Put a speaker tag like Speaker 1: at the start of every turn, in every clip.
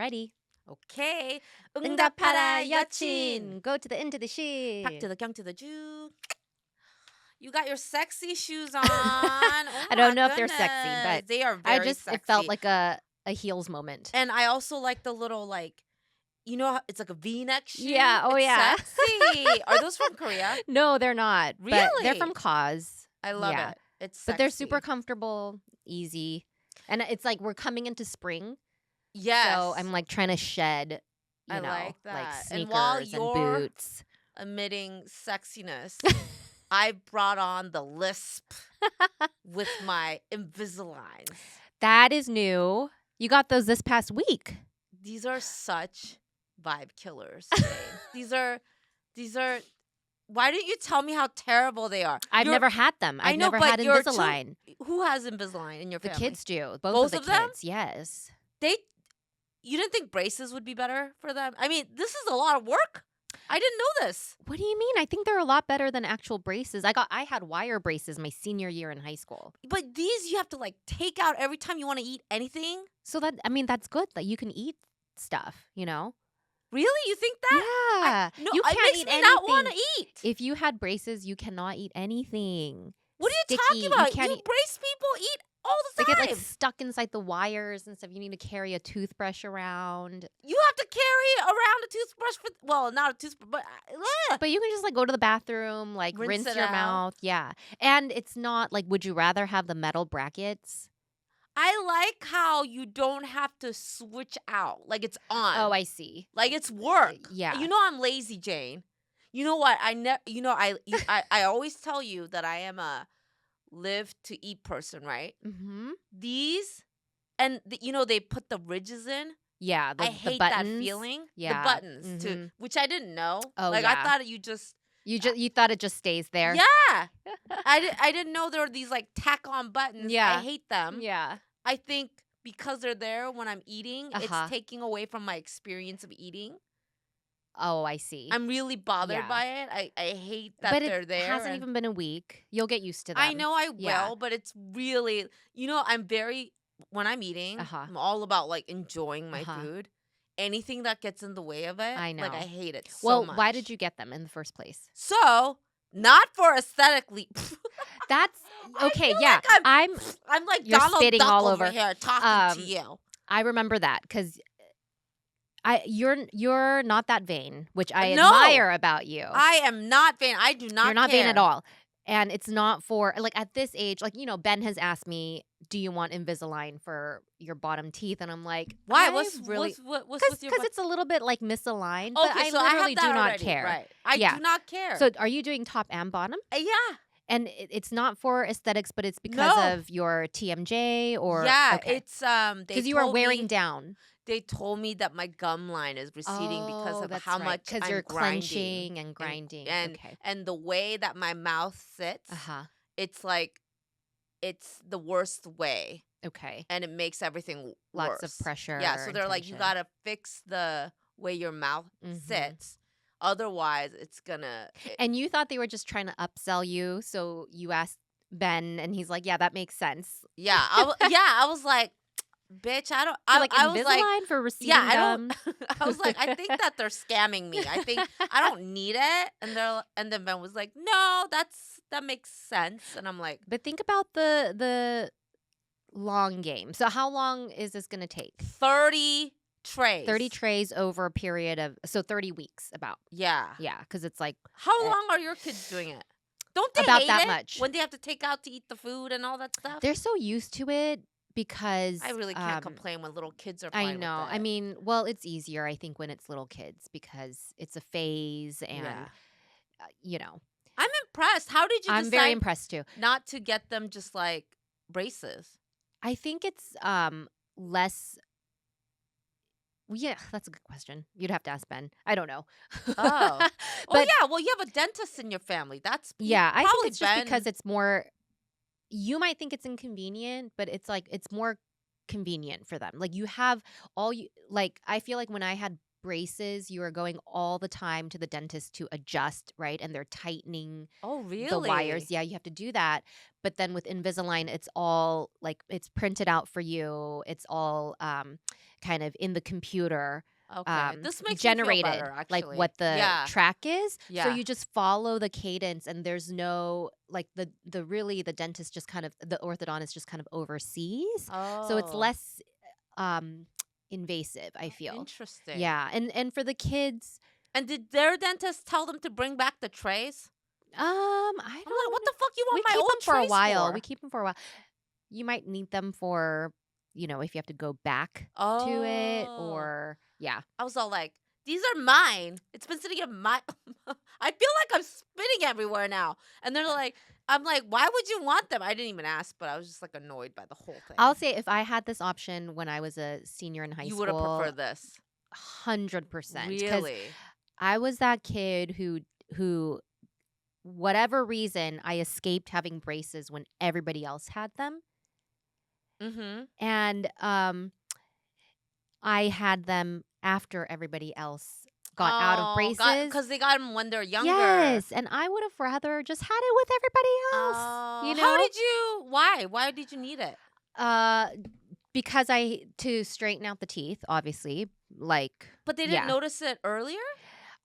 Speaker 1: Alrighty.
Speaker 2: Okay.
Speaker 1: 응답하라
Speaker 2: 응답하라
Speaker 1: 여친.
Speaker 2: 여친.
Speaker 1: Go to the into the she.
Speaker 2: Back to the gung to the Jew. You got your sexy shoes on. Oh
Speaker 1: I don't
Speaker 2: my
Speaker 1: know if they're sexy,
Speaker 2: goodness.
Speaker 1: but
Speaker 2: They are very sexy.
Speaker 1: it felt like a heels moment.
Speaker 2: And I also like the little it's like a V-neck shoe.
Speaker 1: Yeah, oh
Speaker 2: it's
Speaker 1: yeah.
Speaker 2: Sexy. Are those from Korea?
Speaker 1: No, they're not. But they're
Speaker 2: Really?
Speaker 1: from Cause.
Speaker 2: I love
Speaker 1: Yeah.
Speaker 2: it. It's sexy.
Speaker 1: But they're super comfortable, easy. And it's like we're coming into spring.
Speaker 2: Yes.
Speaker 1: So I'm like trying to shed,
Speaker 2: I like
Speaker 1: like
Speaker 2: that.
Speaker 1: sneakers
Speaker 2: And while
Speaker 1: and
Speaker 2: you're
Speaker 1: boots.
Speaker 2: emitting sexiness, I brought on the lisp with my Invisaligns.
Speaker 1: That is new. You got those this past week.
Speaker 2: These are such vibe killers. Jane. These are. Why didn't you tell me how terrible they are?
Speaker 1: I've never had them. I've never had Invisalign.
Speaker 2: Who has Invisalign in your
Speaker 1: The
Speaker 2: family?
Speaker 1: kids do. Both
Speaker 2: Both
Speaker 1: of the
Speaker 2: of them?
Speaker 1: kids. Yes.
Speaker 2: You didn't think braces would be better for them? I mean, this is a lot of work. I didn't know this.
Speaker 1: What do you mean? I think they're a lot better than actual braces. I had wire braces my senior year in high school.
Speaker 2: But these you have to take out every time you want to eat anything.
Speaker 1: So that's good. That you can eat stuff,
Speaker 2: Really? You think that?
Speaker 1: Yeah.
Speaker 2: No,
Speaker 1: you
Speaker 2: it
Speaker 1: can't
Speaker 2: makes
Speaker 1: eat
Speaker 2: me
Speaker 1: anything.
Speaker 2: not want to eat.
Speaker 1: If you had braces, you cannot eat anything.
Speaker 2: What are you
Speaker 1: Sticky.
Speaker 2: talking about?
Speaker 1: can't
Speaker 2: You
Speaker 1: eat-
Speaker 2: brace people eat all the
Speaker 1: They
Speaker 2: time.
Speaker 1: get stuck inside the wires and stuff. You need to carry a toothbrush around.
Speaker 2: You have to carry around a toothbrush not a toothbrush, but
Speaker 1: But you can just go to the bathroom,
Speaker 2: Rinse
Speaker 1: rinse
Speaker 2: it
Speaker 1: your
Speaker 2: out.
Speaker 1: mouth. Yeah. And it's not would you rather have the metal brackets?
Speaker 2: I like how you don't have to switch out. It's on.
Speaker 1: Oh, I see.
Speaker 2: It's work.
Speaker 1: Yeah.
Speaker 2: You know I'm lazy, Jane. You know what? I always tell you that I am a live to eat person, right?
Speaker 1: Mm-hmm.
Speaker 2: These and they put the ridges in.
Speaker 1: Yeah.
Speaker 2: I
Speaker 1: The
Speaker 2: hate that
Speaker 1: buttons.
Speaker 2: feeling.
Speaker 1: Yeah.
Speaker 2: The buttons too,
Speaker 1: Mhm.
Speaker 2: which I didn't know.
Speaker 1: Oh,
Speaker 2: I
Speaker 1: yeah.
Speaker 2: thought you just
Speaker 1: You thought it just stays there?
Speaker 2: yeah. I didn't know there were these tack on buttons.
Speaker 1: Yeah.
Speaker 2: I hate them.
Speaker 1: Yeah.
Speaker 2: I think because they're there when I'm eating,
Speaker 1: Uh-huh.
Speaker 2: it's taking away from my experience of eating.
Speaker 1: Oh, I see.
Speaker 2: I'm really bothered
Speaker 1: Yeah.
Speaker 2: by it. I hate that
Speaker 1: But
Speaker 2: they're
Speaker 1: it
Speaker 2: there.
Speaker 1: hasn't
Speaker 2: and
Speaker 1: even been a week. You'll get used to them.
Speaker 2: I know I will,
Speaker 1: Yeah.
Speaker 2: but it's really when I'm eating,
Speaker 1: Uh-huh.
Speaker 2: I'm all about enjoying my
Speaker 1: Uh-huh.
Speaker 2: food. Anything that gets in the way of it,
Speaker 1: I know.
Speaker 2: I hate it so
Speaker 1: Well,
Speaker 2: much.
Speaker 1: why did you get them in the first place?
Speaker 2: So, not for aesthetically.
Speaker 1: That's okay.
Speaker 2: feel
Speaker 1: Yeah,
Speaker 2: like
Speaker 1: I'm you're
Speaker 2: Donald
Speaker 1: spitting
Speaker 2: Duck
Speaker 1: all
Speaker 2: over
Speaker 1: over.
Speaker 2: here talking to you.
Speaker 1: I remember that because you're not that vain, which I
Speaker 2: No.
Speaker 1: admire about you.
Speaker 2: I am not vain. I do not
Speaker 1: You're not
Speaker 2: care.
Speaker 1: vain at all. And it's not for at this age, Ben has asked me, do you want Invisalign for your bottom teeth? And I'm like,
Speaker 2: Why?
Speaker 1: I
Speaker 2: What's
Speaker 1: really
Speaker 2: what's with your
Speaker 1: because it's a little bit misaligned, but
Speaker 2: Okay,
Speaker 1: I
Speaker 2: so
Speaker 1: literally
Speaker 2: I have that
Speaker 1: do not
Speaker 2: already,
Speaker 1: care.
Speaker 2: Right. I
Speaker 1: Yeah.
Speaker 2: do not care.
Speaker 1: So are you doing top and bottom?
Speaker 2: Yeah.
Speaker 1: And it's not for aesthetics, but it's because
Speaker 2: No.
Speaker 1: of your TMJ or
Speaker 2: Yeah,
Speaker 1: okay.
Speaker 2: it's
Speaker 1: Because you are wearing down.
Speaker 2: They told me that my gum line is receding because of
Speaker 1: that's
Speaker 2: how
Speaker 1: right,
Speaker 2: much
Speaker 1: because
Speaker 2: I'm
Speaker 1: you're
Speaker 2: grinding.
Speaker 1: clenching and grinding. Okay.
Speaker 2: And the way that my mouth sits,
Speaker 1: Uh-huh.
Speaker 2: it's it's the worst way,
Speaker 1: Okay.
Speaker 2: and it makes everything
Speaker 1: Lots
Speaker 2: worse.
Speaker 1: of pressure.
Speaker 2: Yeah, so
Speaker 1: and
Speaker 2: they're you
Speaker 1: tension.
Speaker 2: gotta fix the way your mouth
Speaker 1: Mhm.
Speaker 2: sits, otherwise it's gonna.
Speaker 1: And you thought they were just trying to upsell you, so you asked Ben, and he's like, "Yeah, that makes sense."
Speaker 2: Yeah, I was like, bitch, I don't. I was like,
Speaker 1: Invisalign for receding
Speaker 2: yeah, I
Speaker 1: gum.
Speaker 2: don't. I was like, I think that they're scamming me. I think I don't need it. And then Ben was like, no, that makes sense. And I'm like,
Speaker 1: But think about the long game. So how long is this going to take?
Speaker 2: 30 trays.
Speaker 1: 30 trays over a period of 30 weeks about.
Speaker 2: Yeah.
Speaker 1: Yeah, because it's like
Speaker 2: How long are your kids doing it? Don't they
Speaker 1: About
Speaker 2: hate
Speaker 1: that
Speaker 2: it
Speaker 1: much.
Speaker 2: when they have to take out to eat the food and all that stuff?
Speaker 1: they're so used to it because
Speaker 2: I really can't complain when little kids are fine
Speaker 1: I know.
Speaker 2: with it.
Speaker 1: I mean, well, it's easier I think when it's little kids because it's a phase and
Speaker 2: Yeah. I'm impressed. How did you
Speaker 1: I'm
Speaker 2: decide
Speaker 1: very impressed too.
Speaker 2: not to get them just braces?
Speaker 1: I think it's less. Well, yeah, that's a good question. You'd have to ask Ben. I don't know.
Speaker 2: Oh.
Speaker 1: But
Speaker 2: Yeah, well, you have a dentist in your family. That's
Speaker 1: yeah, I think
Speaker 2: probably
Speaker 1: it's just
Speaker 2: Ben.
Speaker 1: because it's more. You might think it's inconvenient, but it's more convenient for them. You have all you I feel like when I had braces, you are going all the time to the dentist to adjust, right? And they're tightening
Speaker 2: Oh,
Speaker 1: the wires.
Speaker 2: really?
Speaker 1: Yeah, you have to do that. But then with Invisalign, it's all like it's printed out for you. It's all kind of in the computer
Speaker 2: Okay. This makes me feel better,
Speaker 1: generated, like
Speaker 2: actually.
Speaker 1: what the
Speaker 2: Yeah.
Speaker 1: track is. So
Speaker 2: Yeah.
Speaker 1: you just follow the cadence, and there's no like the really the dentist just kind of the orthodontist just kind of oversees. So it's
Speaker 2: Oh,
Speaker 1: less um invasive, I feel.
Speaker 2: interesting.
Speaker 1: Yeah. And for the kids,
Speaker 2: And did their dentist tell them to bring back the trays?
Speaker 1: I
Speaker 2: I'm like, what
Speaker 1: don't
Speaker 2: the fuck you
Speaker 1: we
Speaker 2: want my
Speaker 1: keep them
Speaker 2: old
Speaker 1: for a
Speaker 2: trays
Speaker 1: while. We
Speaker 2: for?
Speaker 1: keep them for a while. You might need them for, if you have to go back to it
Speaker 2: Oh.
Speaker 1: or yeah.
Speaker 2: I was all like, these are mine. It's been sitting in my I feel like I'm spitting everywhere now. And they're like, I'm like, why would you want them? I didn't even ask, but I was just like annoyed by the whole
Speaker 1: I'll
Speaker 2: thing.
Speaker 1: say if I had this option when I was a senior in high
Speaker 2: You would have
Speaker 1: school,
Speaker 2: preferred this.
Speaker 1: 100% cuz
Speaker 2: Really?
Speaker 1: I was that kid who whatever reason I escaped having braces when everybody else had them,
Speaker 2: Mm-hmm.
Speaker 1: and I had them after everybody else got out of
Speaker 2: Oh, got
Speaker 1: braces.
Speaker 2: because they got them when they're younger.
Speaker 1: Yes, and I would have rather just had it with everybody else,
Speaker 2: Oh, how did you? Why? Why did you need it?
Speaker 1: Uh, because I to straighten out the teeth, obviously, like,
Speaker 2: But they didn't
Speaker 1: yeah.
Speaker 2: notice it earlier.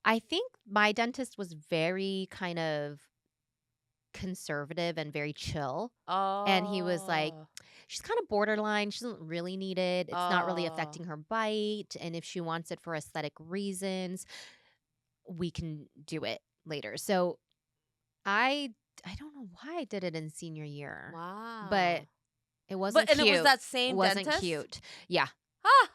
Speaker 1: I think my dentist was very kind of conservative and very chill, and he was like,
Speaker 2: Oh,
Speaker 1: "She's kind of borderline, she doesn't really need it, it's not really
Speaker 2: oh,
Speaker 1: affecting her bite, and if she wants it for aesthetic reasons, we can do it later." So, I I don't know why I did it in senior year, but
Speaker 2: wow.
Speaker 1: it
Speaker 2: But
Speaker 1: wasn't
Speaker 2: and it was
Speaker 1: cute.
Speaker 2: that
Speaker 1: It
Speaker 2: same
Speaker 1: wasn't
Speaker 2: dentist.
Speaker 1: cute. Yeah,
Speaker 2: Ah,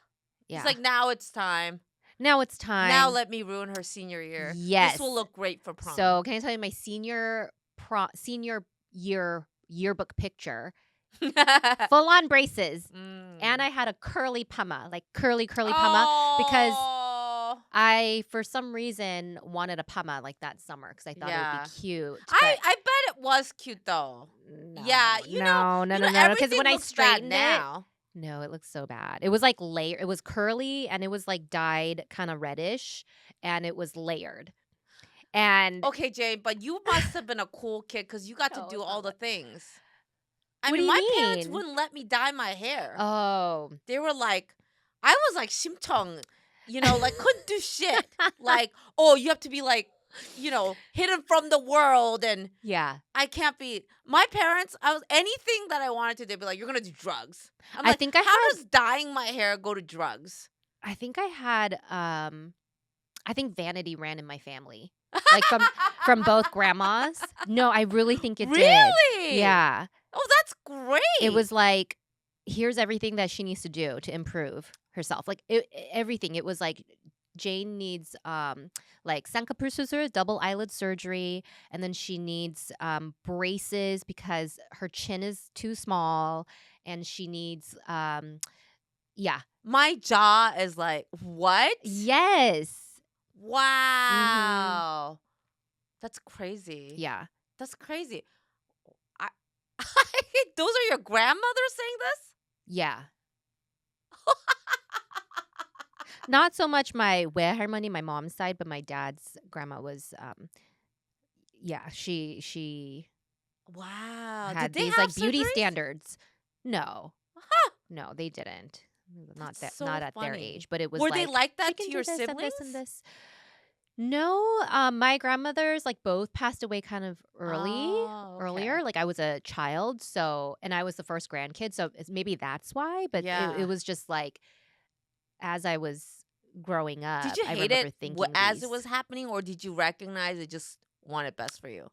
Speaker 2: he's
Speaker 1: yeah.
Speaker 2: like, now it's time.
Speaker 1: Now it's
Speaker 2: Now
Speaker 1: time.
Speaker 2: let me ruin her senior year. This will
Speaker 1: Yes.
Speaker 2: look great for prom.
Speaker 1: So, can I tell you my senior year yearbook picture? Full on braces, and
Speaker 2: Mm.
Speaker 1: I had a curly pama, like curly pama, because
Speaker 2: Oh,
Speaker 1: for some reason, wanted a pama like that summer because I thought it would be
Speaker 2: yeah.
Speaker 1: cute,
Speaker 2: I
Speaker 1: but
Speaker 2: I bet it was cute though. Yeah,
Speaker 1: no, no, no, no, no, because
Speaker 2: everything
Speaker 1: when I
Speaker 2: looks bad
Speaker 1: straightened it,
Speaker 2: now.
Speaker 1: no, it looks so bad. It was like layer it was curly, and it was, like, dyed kinda reddish, and it was layered, and
Speaker 2: Okay, Jane, but you must have been a cool kid because you got to
Speaker 1: no,
Speaker 2: do
Speaker 1: it's
Speaker 2: all
Speaker 1: not
Speaker 2: the
Speaker 1: like
Speaker 2: things. I
Speaker 1: What do
Speaker 2: mean,
Speaker 1: you
Speaker 2: my parents
Speaker 1: mean?
Speaker 2: wouldn't let me dye my hair.
Speaker 1: Oh.
Speaker 2: They were like, I was like 심청, like couldn't do shit. Like, oh, you have to be like, hidden from the world, and
Speaker 1: Yeah.
Speaker 2: I can't be. My parents, I was anything that I wanted to, they'd be like, you're gonna do drugs. I'm
Speaker 1: I
Speaker 2: like,
Speaker 1: think I
Speaker 2: how
Speaker 1: had
Speaker 2: does dyeing my hair go to drugs?
Speaker 1: I think I had, I think vanity ran in my family, like, from both grandmas. No, I really think it did.
Speaker 2: Really?
Speaker 1: Yeah.
Speaker 2: Oh, that's
Speaker 1: It
Speaker 2: great.
Speaker 1: was like, here's everything that she needs to do to improve herself. Like, everything. It was like, Jane needs, like, 쌍꺼풀 double eyelid surgery, and then she needs, braces because her chin is too small, and she needs, yeah.
Speaker 2: My jaw is like, what?
Speaker 1: Yes. Mhm.
Speaker 2: Wow. That's crazy.
Speaker 1: Yeah.
Speaker 2: That's crazy. I those are your grandmothers saying this?
Speaker 1: Yeah. Not so much my 외할머니, my mom's side, but my dad's grandma was, yeah, she
Speaker 2: Wow. Did
Speaker 1: had
Speaker 2: they
Speaker 1: these,
Speaker 2: have
Speaker 1: like, beauty
Speaker 2: surgeries?
Speaker 1: standards. No.
Speaker 2: Huh.
Speaker 1: No, they didn't.
Speaker 2: That's so
Speaker 1: Not at their
Speaker 2: funny.
Speaker 1: age, but it was
Speaker 2: Were they
Speaker 1: like,
Speaker 2: like
Speaker 1: "She
Speaker 2: that
Speaker 1: can
Speaker 2: to
Speaker 1: do
Speaker 2: your
Speaker 1: this and this and
Speaker 2: siblings?
Speaker 1: this." No, my grandmothers, like, both passed away kind of
Speaker 2: Oh,
Speaker 1: earlier,
Speaker 2: okay.
Speaker 1: like, I was a child, so and I was the first grandkid, so maybe that's why, but it
Speaker 2: Yeah.
Speaker 1: was just, like, as I was growing
Speaker 2: Did
Speaker 1: up,
Speaker 2: you
Speaker 1: I
Speaker 2: hate
Speaker 1: remember
Speaker 2: it
Speaker 1: thinking
Speaker 2: as it
Speaker 1: these
Speaker 2: was happening, or did you recognize it just wanted best for you?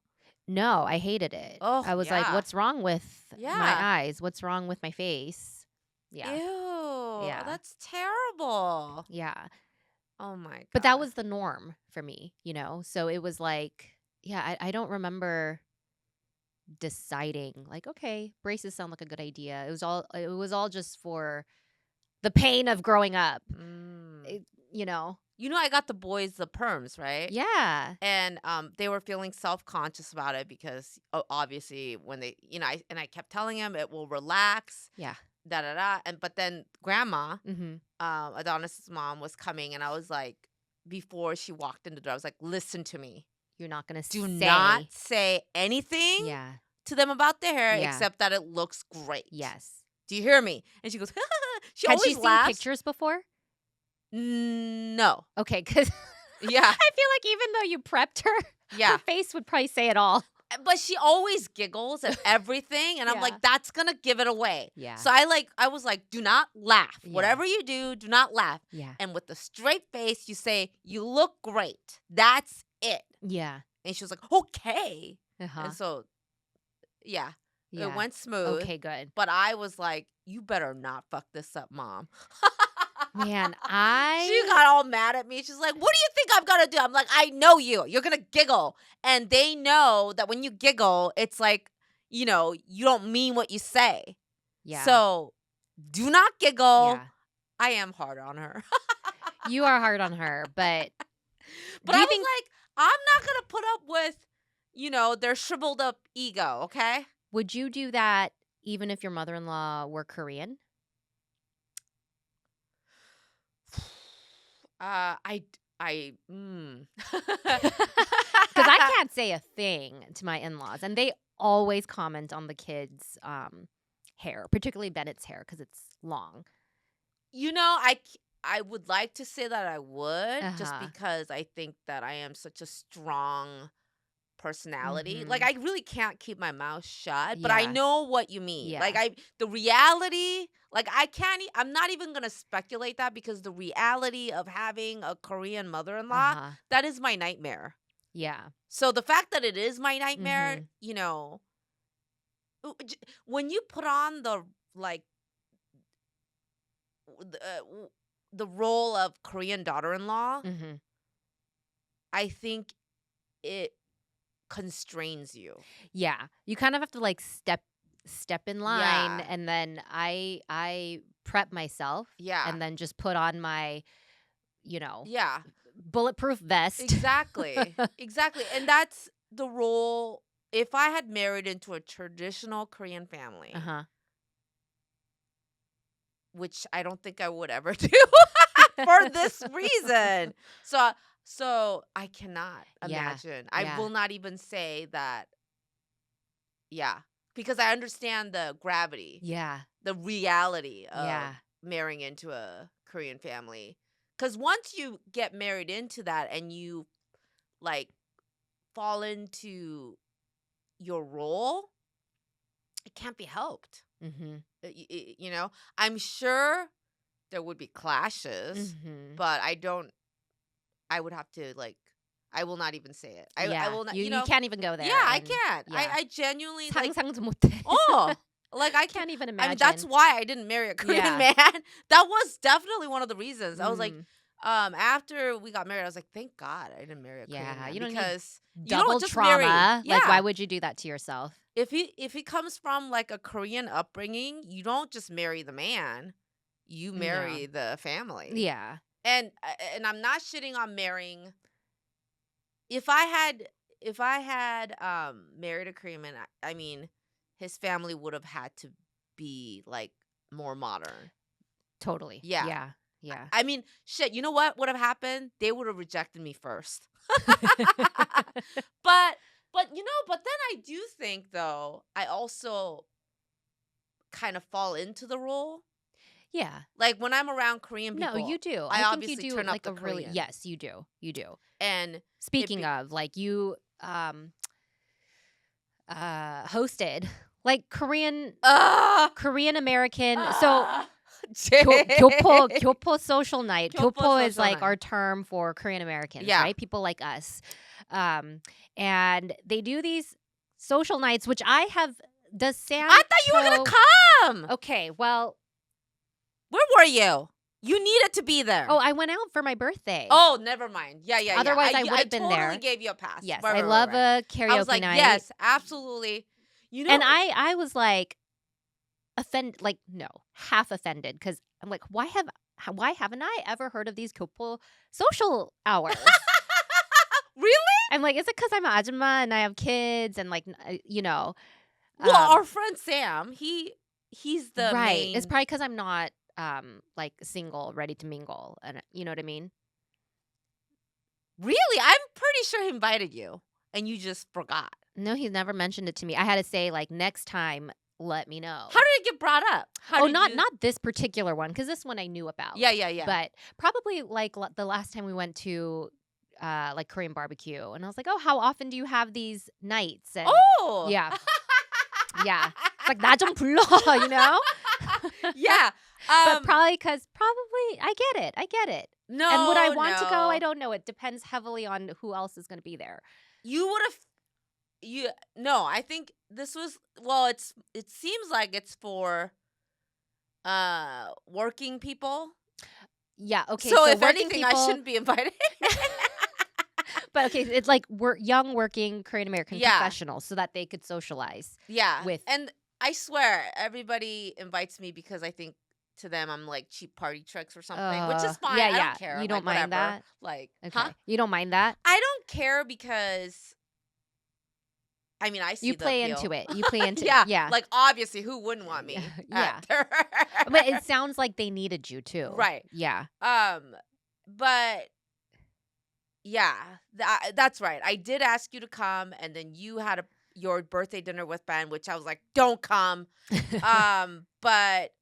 Speaker 1: No, I hated it.
Speaker 2: Oh,
Speaker 1: I was like,
Speaker 2: yeah.
Speaker 1: "What's wrong with my
Speaker 2: Yeah.
Speaker 1: eyes? What's wrong with my face?" Yeah,
Speaker 2: Ew.
Speaker 1: yeah,
Speaker 2: That's terrible.
Speaker 1: yeah.
Speaker 2: Oh my
Speaker 1: But that
Speaker 2: god.
Speaker 1: was the norm for me, you know? So it was like, yeah, I don't remember deciding like, "Okay, braces sound like a good idea." It was all just for the pain of growing up.
Speaker 2: Mm.
Speaker 1: It, you know?
Speaker 2: I got the boys the perms, right?
Speaker 1: Yeah.
Speaker 2: And they were feeling self-conscious about it because obviously when they, I kept telling him it will relax.
Speaker 1: Yeah.
Speaker 2: da da da. And but then grandma,
Speaker 1: Mhm.
Speaker 2: Adonis's mom, was coming, and I was like, before she walked in the door, I was like, listen to me.
Speaker 1: You're not gonna
Speaker 2: Do not
Speaker 1: say.
Speaker 2: say anything
Speaker 1: Yeah.
Speaker 2: to them about their hair
Speaker 1: Yeah.
Speaker 2: except that it looks great.
Speaker 1: Yes.
Speaker 2: Do you hear me? And she goes, she
Speaker 1: Had she
Speaker 2: always
Speaker 1: seen
Speaker 2: laughs.
Speaker 1: pictures before?
Speaker 2: No.
Speaker 1: Okay, because
Speaker 2: Yeah.
Speaker 1: I feel like even though you prepped her,
Speaker 2: Yeah.
Speaker 1: her face would probably say it all.
Speaker 2: But she always giggles at everything, and I'm
Speaker 1: Yeah.
Speaker 2: like, that's gonna give it away.
Speaker 1: Yeah.
Speaker 2: So I was like, do not laugh.
Speaker 1: Yeah.
Speaker 2: Whatever you do not laugh.
Speaker 1: Yeah.
Speaker 2: And with a straight face, you say, you look great. That's it.
Speaker 1: Yeah.
Speaker 2: And she was like, okay.
Speaker 1: Uh-huh.
Speaker 2: And so, yeah,
Speaker 1: Yeah.
Speaker 2: it went smooth.
Speaker 1: Okay, good.
Speaker 2: But I was like, you better not fuck this up, Mom.
Speaker 1: Man,
Speaker 2: She got all mad at me. She's like, what do you think I'm going to do? I'm like, I know you. You're going to giggle. And they know that when you giggle, it's like, you don't mean what you say.
Speaker 1: Yeah.
Speaker 2: So do not giggle.
Speaker 1: Yeah.
Speaker 2: I am hard on her.
Speaker 1: You are hard on her, but
Speaker 2: But I was like, I'm not going to put up with, their shriveled up ego, okay?
Speaker 1: would you do that even if your mother-in-law were Korean? Because I can't say a thing to my in-laws, and they always comment on the kids' hair, particularly Bennett's hair, because it's long.
Speaker 2: I would like to say that I would, just
Speaker 1: Uh-huh.
Speaker 2: because I think that I am such a strong personality.
Speaker 1: Mhm.
Speaker 2: Like, I really can't keep my mouth shut, but I
Speaker 1: Yeah.
Speaker 2: know what you mean.
Speaker 1: Yeah.
Speaker 2: Like, the reality, like, I'm not even going to speculate that, because the reality of having a Korean mother-in-law,
Speaker 1: Uh-huh.
Speaker 2: that is my nightmare.
Speaker 1: Yeah.
Speaker 2: So the fact that it is my nightmare,
Speaker 1: Mhm.
Speaker 2: when you put on the role of Korean daughter-in-law,
Speaker 1: Mhm.
Speaker 2: I think it constrains you.
Speaker 1: Yeah. You kind of have to like step in line,
Speaker 2: Yeah.
Speaker 1: and then I prep myself,
Speaker 2: Yeah.
Speaker 1: and then just put on my,
Speaker 2: Yeah.
Speaker 1: bulletproof vest.
Speaker 2: Exactly. Exactly. And that's the role. If I had married into a traditional Korean family,
Speaker 1: Uh-huh.
Speaker 2: which I don't think I would ever do for this reason. So I cannot
Speaker 1: Yeah.
Speaker 2: imagine. I
Speaker 1: Yeah.
Speaker 2: will not even say that. Yeah. Because I understand the gravity,
Speaker 1: Yeah.
Speaker 2: the reality of
Speaker 1: Yeah.
Speaker 2: marrying into a Korean family. Because once you get married into that and you like fall into your role, it can't be helped.
Speaker 1: Mhm.
Speaker 2: I'm sure there would be clashes,
Speaker 1: Mhm.
Speaker 2: but I would have to I will not even say it. I
Speaker 1: Yeah.
Speaker 2: will not,
Speaker 1: You can't even go there.
Speaker 2: yeah, I
Speaker 1: and-
Speaker 2: can't.
Speaker 1: Yeah.
Speaker 2: I genuinely
Speaker 1: 상상도 못해.
Speaker 2: oh, like I
Speaker 1: Can't even
Speaker 2: I
Speaker 1: imagine.
Speaker 2: mean, that's why I didn't marry a Korean
Speaker 1: Yeah.
Speaker 2: man. That was definitely one of the reasons. I was like,
Speaker 1: Mm.
Speaker 2: after we got married, I was like, thank God I didn't marry a Korean
Speaker 1: Yeah,
Speaker 2: man,
Speaker 1: you don't need
Speaker 2: because you
Speaker 1: Double
Speaker 2: don't just
Speaker 1: trauma.
Speaker 2: marry.
Speaker 1: Like,
Speaker 2: Yeah.
Speaker 1: why would you do that to yourself?
Speaker 2: If he comes from like a Korean upbringing, you don't just marry the man, you marry the family.
Speaker 1: Yeah.
Speaker 2: And I'm not shitting on marrying. If I had married a Korean man, I mean, his family would have had to be like more modern.
Speaker 1: Totally.
Speaker 2: Yeah.
Speaker 1: Yeah. Yeah.
Speaker 2: I mean, shit, you know what would have happened? They would have rejected me first. But then I do think, though, I also kind of fall into the role.
Speaker 1: Yeah.
Speaker 2: Like when I'm around Korean people.
Speaker 1: No, you do.
Speaker 2: I
Speaker 1: think
Speaker 2: obviously
Speaker 1: you do
Speaker 2: turn up
Speaker 1: like
Speaker 2: the
Speaker 1: a really
Speaker 2: Korean.
Speaker 1: yes, you do. You do.
Speaker 2: And
Speaker 1: Speaking of, like you hosted like Korean American. So Gyopo social night.
Speaker 2: Gyopo
Speaker 1: Gyopo is
Speaker 2: social
Speaker 1: like
Speaker 2: night.
Speaker 1: our term for Korean Americans,
Speaker 2: Yeah.
Speaker 1: right? People like us. And they do these social nights, which I have. Does Sam?
Speaker 2: I thought you were gonna come.
Speaker 1: Okay, well,
Speaker 2: Where were you? You needed to be there.
Speaker 1: I went out for my birthday.
Speaker 2: Oh, never mind. Yeah.
Speaker 1: Otherwise, I would have been
Speaker 2: totally
Speaker 1: there.
Speaker 2: gave you a pass.
Speaker 1: Yes,
Speaker 2: Right,
Speaker 1: I love a karaoke
Speaker 2: I was like,
Speaker 1: night.
Speaker 2: yes, absolutely.
Speaker 1: And I was like offended, like no, half offended, because I'm like, why haven't I ever heard of these Kyopo social hours?
Speaker 2: Really?
Speaker 1: I'm like, is it because I'm an ajumma and I have kids and like
Speaker 2: Well, our friend Sam, he he's the
Speaker 1: Right. It's
Speaker 2: main.
Speaker 1: probably because I'm not like single, ready to mingle, and you know what I mean.
Speaker 2: Really? I'm pretty sure he invited you and you just forgot.
Speaker 1: No, he's never mentioned it to me. I had to say like next time, let me know.
Speaker 2: How did it get brought up? How
Speaker 1: Oh,
Speaker 2: did
Speaker 1: not
Speaker 2: you?
Speaker 1: not this particular one because this one I knew about.
Speaker 2: Yeah.
Speaker 1: But probably like the last time we went to like Korean barbecue, and I was like, oh, how often do you have these nights? And
Speaker 2: Oh.
Speaker 1: yeah, yeah, it's like 나 좀 불러, you know.
Speaker 2: Yeah.
Speaker 1: But probably because I get it.
Speaker 2: No.
Speaker 1: And would I want to go? I
Speaker 2: no.
Speaker 1: don't know. It depends heavily on who else is going to be there.
Speaker 2: You would have. No. I think this was. Well, it seems like it's for working people.
Speaker 1: Yeah. Okay.
Speaker 2: So if
Speaker 1: working
Speaker 2: anything, I
Speaker 1: people,
Speaker 2: shouldn't be invited.
Speaker 1: but okay, it's like young working Korean American
Speaker 2: Yeah.
Speaker 1: professionals so that they could socialize.
Speaker 2: Yeah.
Speaker 1: With-
Speaker 2: And I swear, everybody invites me because I think to them I'm like cheap party tricks or something, which is fine.
Speaker 1: Yeah,
Speaker 2: I
Speaker 1: yeah.
Speaker 2: don't care.
Speaker 1: You don't
Speaker 2: like,
Speaker 1: mind
Speaker 2: whatever.
Speaker 1: that?
Speaker 2: Like,
Speaker 1: Okay.
Speaker 2: huh?
Speaker 1: You don't mind that?
Speaker 2: I don't care because I mean I see
Speaker 1: You
Speaker 2: the
Speaker 1: play
Speaker 2: appeal.
Speaker 1: into it. You play into
Speaker 2: Yeah.
Speaker 1: it. Yeah.
Speaker 2: Like obviously, who wouldn't want me?
Speaker 1: Yeah.
Speaker 2: at
Speaker 1: But it sounds like they needed you too.
Speaker 2: Right.
Speaker 1: Yeah.
Speaker 2: But yeah, that's right. I did ask you to come, and then you had your birthday dinner with Ben, which I was like, don't come. But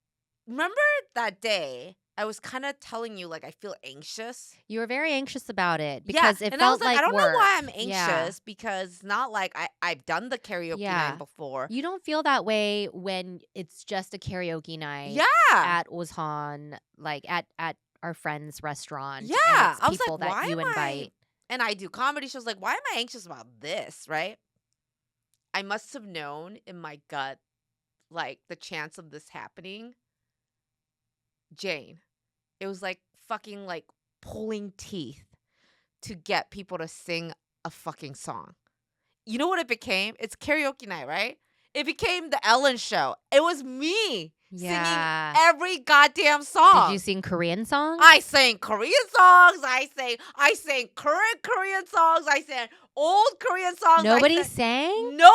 Speaker 2: remember that day? I was kind of telling you like I feel anxious.
Speaker 1: You were very anxious about it because
Speaker 2: yeah.
Speaker 1: it
Speaker 2: and
Speaker 1: felt
Speaker 2: I was like, I don't
Speaker 1: work.
Speaker 2: know why I'm
Speaker 1: Yeah.
Speaker 2: anxious because it's not like I've done the karaoke
Speaker 1: Yeah.
Speaker 2: night before.
Speaker 1: You don't feel that way when it's just a karaoke night
Speaker 2: Yeah.
Speaker 1: at Ozhan, like at our friend's restaurant.
Speaker 2: Yeah.
Speaker 1: And it's
Speaker 2: I was
Speaker 1: people
Speaker 2: like, why
Speaker 1: that you
Speaker 2: am
Speaker 1: invite.
Speaker 2: And I do comedy shows. Like, why am I anxious about this? Right? I must have known in my gut, like the chance of this happening. Jane, it was like fucking like pulling teeth to get people to sing a fucking song. You know what it became? It's karaoke night, right? It became the Ellen show. It was me
Speaker 1: Yeah.
Speaker 2: singing every goddamn song.
Speaker 1: Did you sing Korean songs?
Speaker 2: I sang Korean songs. I sang current Korean songs. I sang old Korean songs.
Speaker 1: Nobody sang?
Speaker 2: No,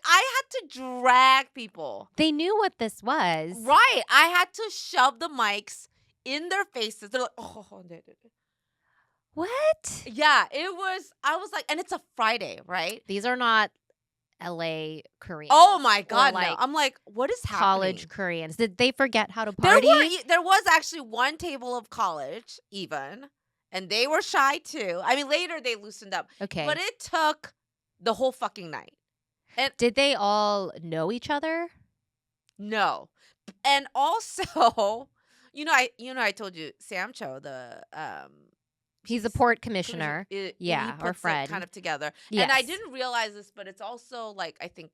Speaker 2: I had to drag people.
Speaker 1: They knew what this was.
Speaker 2: Right. I had to shove the mics in their faces. They're like, oh, no.
Speaker 1: What?
Speaker 2: Yeah, I was like, and it's a Friday, right?
Speaker 1: These are not LA Koreans.
Speaker 2: Oh my God,
Speaker 1: like
Speaker 2: no. I'm like, what is happening?
Speaker 1: college Koreans. Did they forget how to party?
Speaker 2: There was actually one table of college even, and they were shy too. I mean, later they loosened up.
Speaker 1: Okay.
Speaker 2: But it took the whole fucking night. And
Speaker 1: did they all know each other?
Speaker 2: no. And also, I told you Sam Cho, the
Speaker 1: He's a port commissioner.
Speaker 2: Yeah,
Speaker 1: our friend.
Speaker 2: kind of together.
Speaker 1: Yes.
Speaker 2: And I didn't realize this, but it's also like I think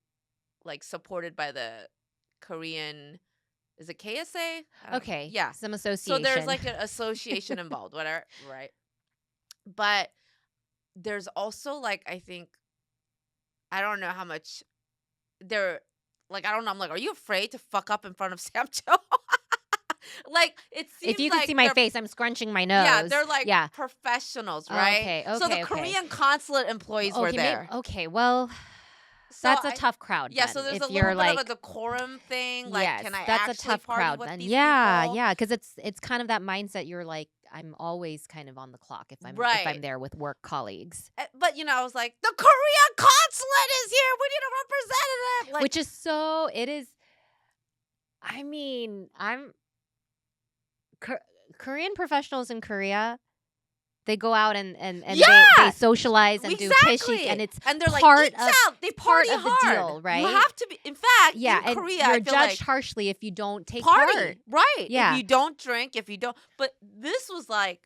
Speaker 2: like supported by the Korean. Is it KSA?
Speaker 1: Okay.
Speaker 2: Yeah.
Speaker 1: Some association.
Speaker 2: So there's like an association involved, whatever, right? But there's also like I think I don't know how much they're like I don't know. I'm like, are you afraid to fuck up in front of Sam Cho? Like it seems
Speaker 1: if you
Speaker 2: like
Speaker 1: could see my face, I'm scrunching my nose.
Speaker 2: Yeah, they're like professionals, right?
Speaker 1: Okay,
Speaker 2: so the
Speaker 1: okay.
Speaker 2: Korean consulate employees were there.
Speaker 1: Okay, well,
Speaker 2: So
Speaker 1: that's a tough crowd.
Speaker 2: Yeah,
Speaker 1: then,
Speaker 2: so there's
Speaker 1: if
Speaker 2: a little
Speaker 1: you're
Speaker 2: bit
Speaker 1: like,
Speaker 2: of a decorum thing. Like,
Speaker 1: yes,
Speaker 2: can I
Speaker 1: that's
Speaker 2: actually
Speaker 1: a tough
Speaker 2: party
Speaker 1: crowd
Speaker 2: with
Speaker 1: then.
Speaker 2: these
Speaker 1: Yeah,
Speaker 2: people?
Speaker 1: yeah, because it's kind of that mindset. You're like, I'm always kind of on the clock if I'm
Speaker 2: Right.
Speaker 1: there with work colleagues.
Speaker 2: But I was like, the Korean consulate is here. We need a representative. Like,
Speaker 1: Which is so. It is. I mean, Korean professionals in Korea, they go out and
Speaker 2: Yeah!
Speaker 1: they socialize and do
Speaker 2: exactly.
Speaker 1: pishik, and it's
Speaker 2: and they're like,
Speaker 1: part
Speaker 2: eats
Speaker 1: of-
Speaker 2: out. They party
Speaker 1: part of the
Speaker 2: hard.
Speaker 1: deal, right?
Speaker 2: You have to be. In fact,
Speaker 1: yeah,
Speaker 2: in
Speaker 1: and
Speaker 2: Korea,
Speaker 1: you're
Speaker 2: I feel
Speaker 1: judged
Speaker 2: like
Speaker 1: harshly if you don't take
Speaker 2: party,
Speaker 1: part.
Speaker 2: right?
Speaker 1: Yeah.
Speaker 2: If you don't drink, if you don't. But this was like,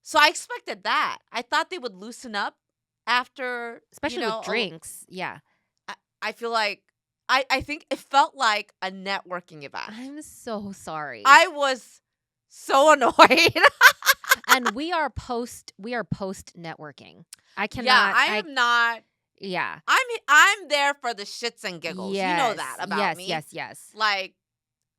Speaker 2: so I expected that. I thought they would loosen up after,
Speaker 1: Especially with drinks. Yeah.
Speaker 2: I feel like I think it felt like a networking event.
Speaker 1: I'm so sorry.
Speaker 2: I was so annoyed.
Speaker 1: And we are post networking. I cannot.
Speaker 2: Yeah, I am not.
Speaker 1: Yeah.
Speaker 2: I'm there for the shits and giggles.
Speaker 1: Yes,
Speaker 2: You know that about me.
Speaker 1: Yes.
Speaker 2: Like,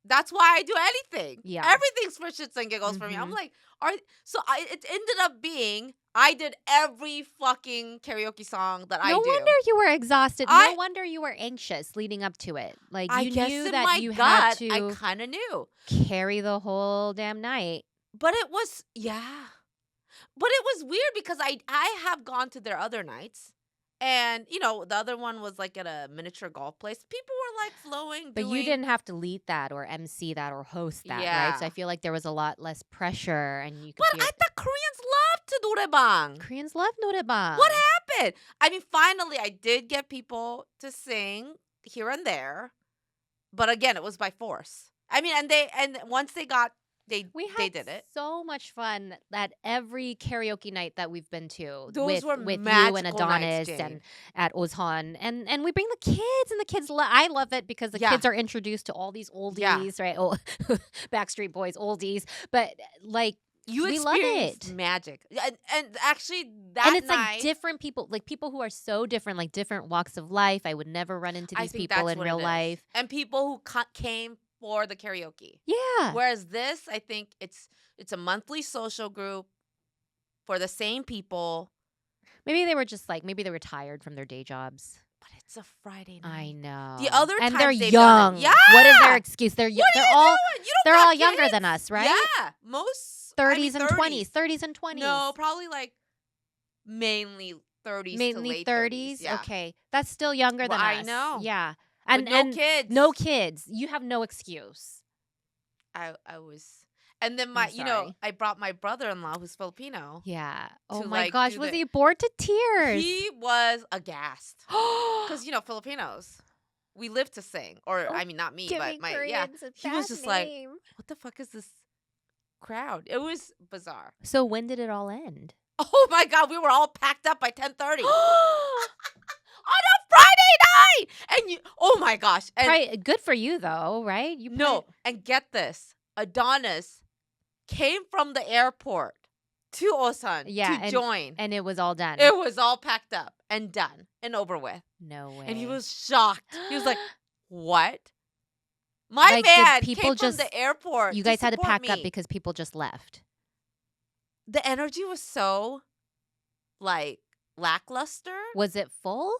Speaker 2: that's why I do anything.
Speaker 1: Yeah.
Speaker 2: Everything's for shits and giggles for me. I'm
Speaker 1: Mhm.
Speaker 2: like, it ended up being I did every fucking karaoke song that I
Speaker 1: No
Speaker 2: do.
Speaker 1: wonder you were exhausted. No
Speaker 2: I
Speaker 1: wonder you were anxious leading up to it. Like,
Speaker 2: I
Speaker 1: you
Speaker 2: guess
Speaker 1: knew
Speaker 2: in
Speaker 1: that
Speaker 2: my
Speaker 1: you had
Speaker 2: gut, I
Speaker 1: to
Speaker 2: kind of knew.
Speaker 1: carry the whole damn night.
Speaker 2: But it was But it was weird because I have gone to their other nights. And, the other one was like at a miniature golf place. People were like flowing,
Speaker 1: But you
Speaker 2: doing
Speaker 1: didn't have to lead that or MC that or host that, right? So I
Speaker 2: Yeah.
Speaker 1: feel like there was a lot less pressure and you could
Speaker 2: But
Speaker 1: be
Speaker 2: I thought Koreans loved to noraebang.
Speaker 1: Koreans love
Speaker 2: What
Speaker 1: noraebang.
Speaker 2: happened? I mean, finally, I did get people to sing here and there, but again, it was by force. I mean, and once they got
Speaker 1: We
Speaker 2: they
Speaker 1: had
Speaker 2: did it.
Speaker 1: so much fun at every karaoke night that we've been to
Speaker 2: Those were
Speaker 1: with you and
Speaker 2: magical nights,
Speaker 1: Adonis
Speaker 2: Jane.
Speaker 1: and at Ozhan, and we bring the kids and the kids. I love it because the
Speaker 2: Yeah.
Speaker 1: kids are introduced to all these oldies, right? Oh, Backstreet Boys oldies, but like
Speaker 2: You
Speaker 1: we love
Speaker 2: experienced
Speaker 1: it.
Speaker 2: magic, and actually that
Speaker 1: And it's
Speaker 2: night,
Speaker 1: like different people, like people who are so different, like different walks of life. I would never run into
Speaker 2: I
Speaker 1: these
Speaker 2: think
Speaker 1: people
Speaker 2: that's
Speaker 1: in
Speaker 2: what
Speaker 1: real
Speaker 2: it is.
Speaker 1: life.
Speaker 2: And people who came for the karaoke.
Speaker 1: Yeah.
Speaker 2: Whereas this, I think it's a monthly social group for the same people.
Speaker 1: Maybe they were just like, maybe they were tired from their day jobs.
Speaker 2: But it's a Friday night.
Speaker 1: I know.
Speaker 2: The other
Speaker 1: and
Speaker 2: times
Speaker 1: they're
Speaker 2: they've
Speaker 1: young.
Speaker 2: done it. Yeah.
Speaker 1: What is their excuse? They're
Speaker 2: What
Speaker 1: they're
Speaker 2: are you
Speaker 1: all
Speaker 2: doing? You don't
Speaker 1: they're
Speaker 2: got
Speaker 1: all younger
Speaker 2: kids.
Speaker 1: than us, right?
Speaker 2: Yeah. Most
Speaker 1: 30s and
Speaker 2: 30s.
Speaker 1: 20s, 30s and 20s.
Speaker 2: No, probably like mainly 30s to
Speaker 1: Mainly
Speaker 2: late
Speaker 1: 30s.
Speaker 2: Yeah.
Speaker 1: Okay, that's still younger than
Speaker 2: Well,
Speaker 1: us.
Speaker 2: I know.
Speaker 1: Yeah,
Speaker 2: With no kids.
Speaker 1: No kids. You have no excuse.
Speaker 2: I was, and then
Speaker 1: I'm sorry.
Speaker 2: I brought my brother-in-law who's Filipino.
Speaker 1: Yeah. Oh
Speaker 2: to,
Speaker 1: my
Speaker 2: like,
Speaker 1: gosh,
Speaker 2: do
Speaker 1: was
Speaker 2: the-
Speaker 1: he bored to tears?
Speaker 2: He was aghast because Filipinos, we live to sing, or
Speaker 1: Oh,
Speaker 2: I mean not me,
Speaker 1: Giving
Speaker 2: but
Speaker 1: Koreans a
Speaker 2: he was
Speaker 1: bad
Speaker 2: just like,
Speaker 1: name.
Speaker 2: what the fuck is this crowd? It was bizarre.
Speaker 1: So when did it all end?
Speaker 2: Oh my god, we were all packed up by 10:30 on a Friday night, and oh my gosh, and
Speaker 1: Right, good for you though, right? You
Speaker 2: no, and get this, Adonis came from the airport to Osan to join.
Speaker 1: and it was all done.
Speaker 2: It was all packed up and done and over with.
Speaker 1: No way.
Speaker 2: And he was shocked. He was like, what? My
Speaker 1: Like, did
Speaker 2: man
Speaker 1: people
Speaker 2: came
Speaker 1: just-
Speaker 2: from the airport.
Speaker 1: You guys had to
Speaker 2: support
Speaker 1: pack up
Speaker 2: me.
Speaker 1: because people just left.
Speaker 2: The energy was so, like, lackluster.
Speaker 1: Was it full?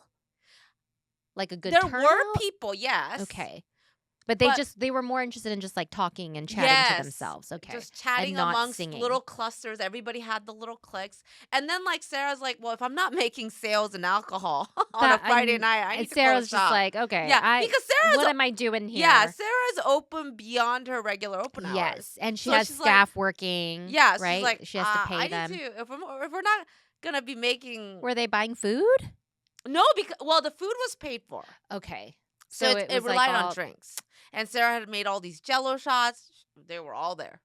Speaker 1: Like a good
Speaker 2: There
Speaker 1: turnout?
Speaker 2: were people, yes.
Speaker 1: Okay. But they were more interested in just like talking and chatting to
Speaker 2: Yes.
Speaker 1: themselves. Okay.
Speaker 2: Just chatting
Speaker 1: not
Speaker 2: amongst
Speaker 1: singing.
Speaker 2: little clusters. Everybody had the little cliques. And then, like, Sarah's like, well, if I'm not making sales and alcohol on a Friday night, I need
Speaker 1: and
Speaker 2: to
Speaker 1: Sarah's
Speaker 2: close shop.
Speaker 1: just like, okay,
Speaker 2: Yeah, because Sarah's
Speaker 1: what am I doing here?
Speaker 2: Yeah, Sarah's open beyond her regular open hours.
Speaker 1: Yes, and she
Speaker 2: So
Speaker 1: has
Speaker 2: she's like-
Speaker 1: staff working.
Speaker 2: Yeah,
Speaker 1: right.
Speaker 2: she's like,
Speaker 1: she has to pay
Speaker 2: I
Speaker 1: them.
Speaker 2: need to, if we're not gonna be making
Speaker 1: Were they buying food?
Speaker 2: no, because the food was paid for,
Speaker 1: Okay,
Speaker 2: so it
Speaker 1: was
Speaker 2: relied
Speaker 1: like
Speaker 2: on drinks. And Sarah had made all these Jello shots; they were all there.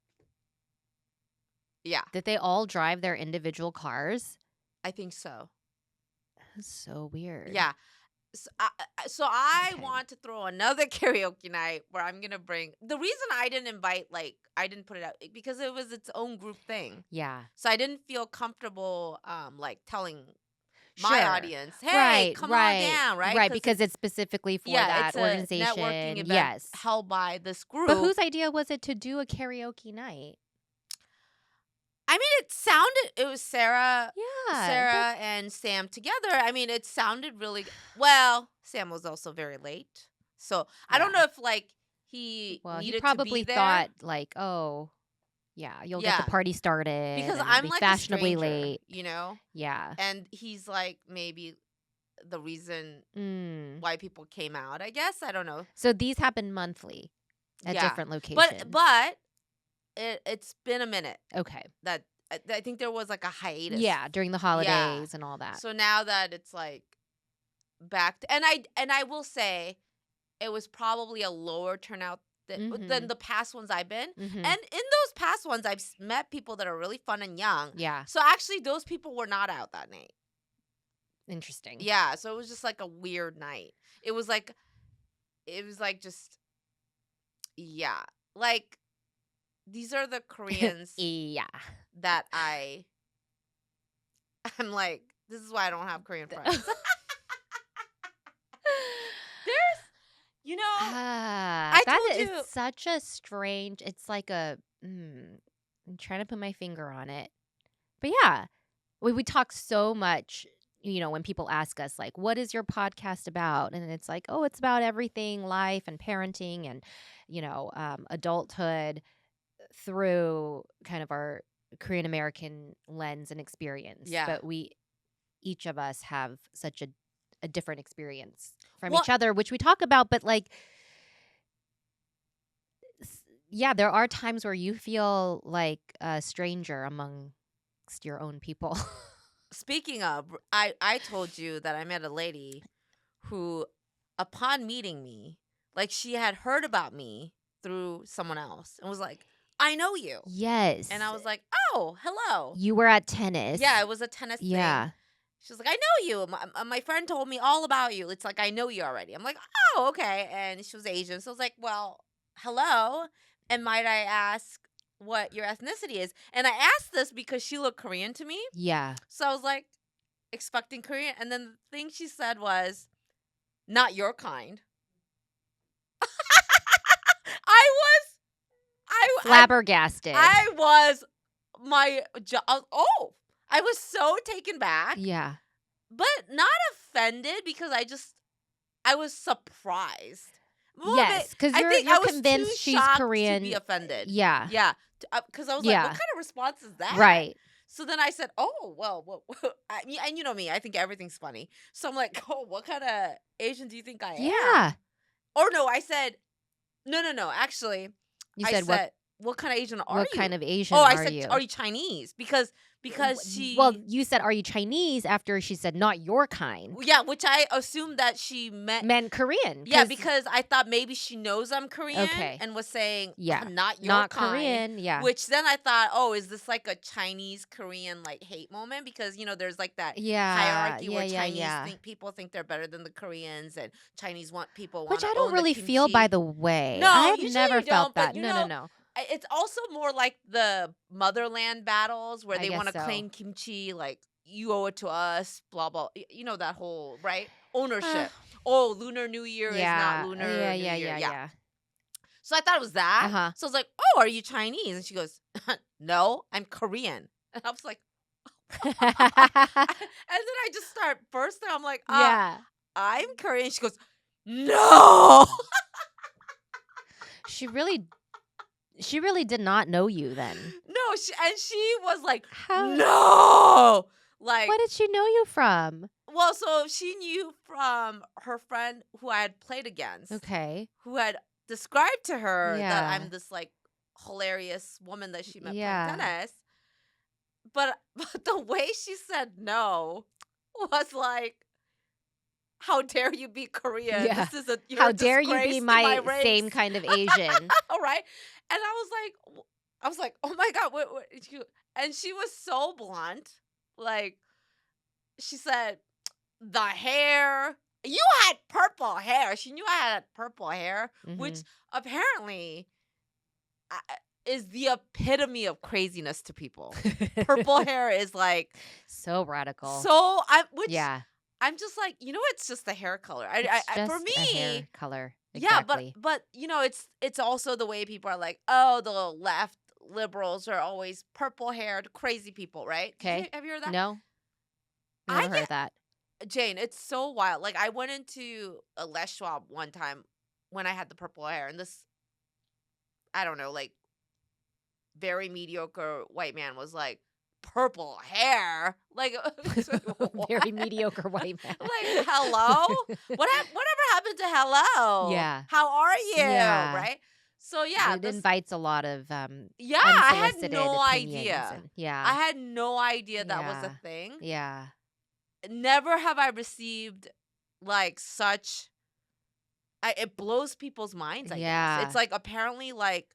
Speaker 2: Yeah,
Speaker 1: Did they all drive their individual cars?
Speaker 2: I think so.
Speaker 1: That's so weird.
Speaker 2: Yeah. So I
Speaker 1: Okay.
Speaker 2: want to throw another karaoke night where I'm gonna bring. The reason I didn't invite, I didn't put it out because it was its own group thing.
Speaker 1: Yeah.
Speaker 2: So I didn't feel comfortable, like telling my
Speaker 1: Sure.
Speaker 2: audience, "Hey, come on down!" Right?
Speaker 1: Right, because it's specifically for that
Speaker 2: it's a
Speaker 1: organization.
Speaker 2: networking event
Speaker 1: Yes.
Speaker 2: held by this group.
Speaker 1: But whose idea was it to do a karaoke night?
Speaker 2: I mean, it was Sarah,
Speaker 1: Yeah.
Speaker 2: Sarah and Sam together. I mean, it sounded really well. Sam was also very late, so I don't
Speaker 1: Yeah.
Speaker 2: know if he
Speaker 1: Well,
Speaker 2: needed
Speaker 1: he probably
Speaker 2: to be there.
Speaker 1: thought like, oh, yeah, you'll get
Speaker 2: Yeah.
Speaker 1: the party started
Speaker 2: Because
Speaker 1: and I'll
Speaker 2: I'm
Speaker 1: be
Speaker 2: like
Speaker 1: fashionably
Speaker 2: a stranger,
Speaker 1: late. Yeah.
Speaker 2: and he's like maybe the reason
Speaker 1: Mm.
Speaker 2: why people came out. I guess I don't know.
Speaker 1: So these happen monthly at
Speaker 2: Yeah.
Speaker 1: different locations.
Speaker 2: But it's been a minute
Speaker 1: okay.
Speaker 2: that I think there was like a hiatus.
Speaker 1: Yeah, during the holidays and all that.
Speaker 2: So now that it's like back to, and I will say it was probably a lower turnout than the past ones I've been.
Speaker 1: Mhm.
Speaker 2: And in those past ones I've met people that are really fun and young.
Speaker 1: Yeah.
Speaker 2: So actually those people were not out that night.
Speaker 1: Interesting.
Speaker 2: Yeah, so it was just like a weird night. It was like just yeah. Like these are the Koreans
Speaker 1: Yeah.
Speaker 2: that I'm like, this is why I don't have Korean friends. There's, I
Speaker 1: that
Speaker 2: told
Speaker 1: is
Speaker 2: you-
Speaker 1: such a strange. It's like a. I'm trying to put my finger on it, but yeah, we talk so much, when people ask us like, what is your podcast about? And it's like, oh, it's about everything, life and parenting and, adulthood through kind of our Korean American lens and experience.
Speaker 2: Yeah.
Speaker 1: But each of us have such a different experience from
Speaker 2: Well,
Speaker 1: each other, which we talk about. But like, yeah, there are times where you feel like a stranger amongst your own people.
Speaker 2: speaking of, I told you that I met a lady who, upon meeting me, like she had heard about me through someone else and was like, "I know you."
Speaker 1: Yes.
Speaker 2: And I was like, "Oh, hello."
Speaker 1: You were at tennis.
Speaker 2: Yeah, it was a tennis thing.
Speaker 1: Yeah.
Speaker 2: She was like, "I know you. My friend told me all about you. It's like I know you already." I'm like, "Oh, okay." And she was Asian, so I was like, "Well, hello. And might I ask what your ethnicity is?" And I asked this because she looked Korean to me,
Speaker 1: Yeah.
Speaker 2: so I was like expecting Korean. And then the thing she said was, "Not your kind." I was,
Speaker 1: Flabbergasted.
Speaker 2: I was I was so taken back,
Speaker 1: Yeah.
Speaker 2: but not offended because I was surprised. Well,
Speaker 1: Yes, because
Speaker 2: I
Speaker 1: you're
Speaker 2: think
Speaker 1: you're
Speaker 2: I was too
Speaker 1: convinced she's
Speaker 2: shocked
Speaker 1: Korean.
Speaker 2: to be offended.
Speaker 1: Yeah.
Speaker 2: Yeah, because I was like,
Speaker 1: Yeah.
Speaker 2: "What kind of response is that?"
Speaker 1: Right.
Speaker 2: So then I said, "Oh, well, and you know me, I think everything's funny." So I'm like, "Oh, what kind of Asian do you think I
Speaker 1: Yeah.
Speaker 2: am?" Or no, I said, no. Actually,
Speaker 1: You
Speaker 2: I
Speaker 1: said
Speaker 2: said, "What kind of Asian are
Speaker 1: what
Speaker 2: you?"
Speaker 1: kind of Asian
Speaker 2: Oh, I
Speaker 1: are
Speaker 2: said,
Speaker 1: you?
Speaker 2: "Are you Chinese?" Because
Speaker 1: Well,
Speaker 2: she,
Speaker 1: you said, "Are you Chinese?" after she said, "Not your kind."
Speaker 2: yeah, which I assumed that she meant.
Speaker 1: Meant Korean.
Speaker 2: Yeah, because I thought maybe she knows I'm Korean
Speaker 1: Okay.
Speaker 2: and was saying,
Speaker 1: Yeah.
Speaker 2: "Not your
Speaker 1: Not
Speaker 2: kind."
Speaker 1: Korean. Yeah.
Speaker 2: Which then I thought, oh, is this like a Chinese Korean like hate moment? Because there's like that
Speaker 1: Yeah.
Speaker 2: hierarchy
Speaker 1: Yeah.
Speaker 2: where
Speaker 1: Yeah.
Speaker 2: Chinese
Speaker 1: Yeah.
Speaker 2: people think they're better than the Koreans, and Chinese people want
Speaker 1: Which
Speaker 2: to
Speaker 1: I don't
Speaker 2: own the
Speaker 1: really feel, by
Speaker 2: kimchi.
Speaker 1: the way. I
Speaker 2: No,
Speaker 1: have
Speaker 2: usually
Speaker 1: never
Speaker 2: you
Speaker 1: felt
Speaker 2: don't, but
Speaker 1: that. No. No. No.
Speaker 2: it's also more like the motherland battles where
Speaker 1: I
Speaker 2: they
Speaker 1: guess
Speaker 2: want to
Speaker 1: so.
Speaker 2: claim kimchi, like you owe it to us, blah blah. You know that whole right
Speaker 1: Uh,
Speaker 2: ownership. Oh, Lunar New Year is not
Speaker 1: yeah.
Speaker 2: Lunar
Speaker 1: Yeah.
Speaker 2: New
Speaker 1: Yeah.
Speaker 2: Year.
Speaker 1: Yeah.
Speaker 2: Yeah.
Speaker 1: Yeah.
Speaker 2: So I thought it was that.
Speaker 1: Uh-huh.
Speaker 2: So I was like, "Oh, are you Chinese?" And she goes, "No, I'm Korean." And I was like, and then I just start bursting. I'm like,
Speaker 1: Yeah.
Speaker 2: I'm Korean." She goes, "No."
Speaker 1: She really did not know you then.
Speaker 2: No, she was like,
Speaker 1: How
Speaker 2: "No." Like,
Speaker 1: What did she know you from?
Speaker 2: well, so she knew from her friend who I had played against,
Speaker 1: Okay.
Speaker 2: who had described to her that
Speaker 1: Yeah.
Speaker 2: I'm this like hilarious woman that she met playing
Speaker 1: Yeah.
Speaker 2: tennis. But the way she said no was like, "How dare you be Korean?
Speaker 1: Yeah.
Speaker 2: This is you're
Speaker 1: How
Speaker 2: a
Speaker 1: dare you
Speaker 2: disgrace
Speaker 1: be
Speaker 2: to my
Speaker 1: my
Speaker 2: race."
Speaker 1: same kind of Asian?
Speaker 2: All right. And I was like, "Oh my God, what?" And she was so blunt. Like, she said, "The hair, you had purple hair." She knew I had purple hair, which
Speaker 1: Mhm.
Speaker 2: apparently uh, is the epitome of craziness to people. Purple hair is like,
Speaker 1: So radical.
Speaker 2: so
Speaker 1: Yeah.
Speaker 2: I'm just like, it's just the hair color.
Speaker 1: It's
Speaker 2: For
Speaker 1: just a hair
Speaker 2: me,
Speaker 1: color.
Speaker 2: yeah,
Speaker 1: Exactly.
Speaker 2: but it's also the way people are like, "Oh, the left liberals are always purple haired crazy people," right?
Speaker 1: Okay.
Speaker 2: Have you heard that?
Speaker 1: No,
Speaker 2: I
Speaker 1: never heard that.
Speaker 2: Jane, it's so wild. Like, I went into a Les Schwab one time when I had the purple hair, and this, I don't know, like, very mediocre white man was like, "Purple hair?" Like,
Speaker 1: Very
Speaker 2: what?
Speaker 1: mediocre white man.
Speaker 2: Like, hello? Whatever happened to hello?
Speaker 1: Yeah.
Speaker 2: How are you?
Speaker 1: Yeah.
Speaker 2: Right? So yeah,
Speaker 1: It invites a lot of
Speaker 2: yeah, I had
Speaker 1: unsolicited
Speaker 2: no
Speaker 1: opinions
Speaker 2: idea.
Speaker 1: and yeah.
Speaker 2: I had no idea that was a
Speaker 1: Yeah.
Speaker 2: thing.
Speaker 1: Yeah.
Speaker 2: Never have I received like such it blows people's minds, I guess.
Speaker 1: Yeah.
Speaker 2: It's like apparently like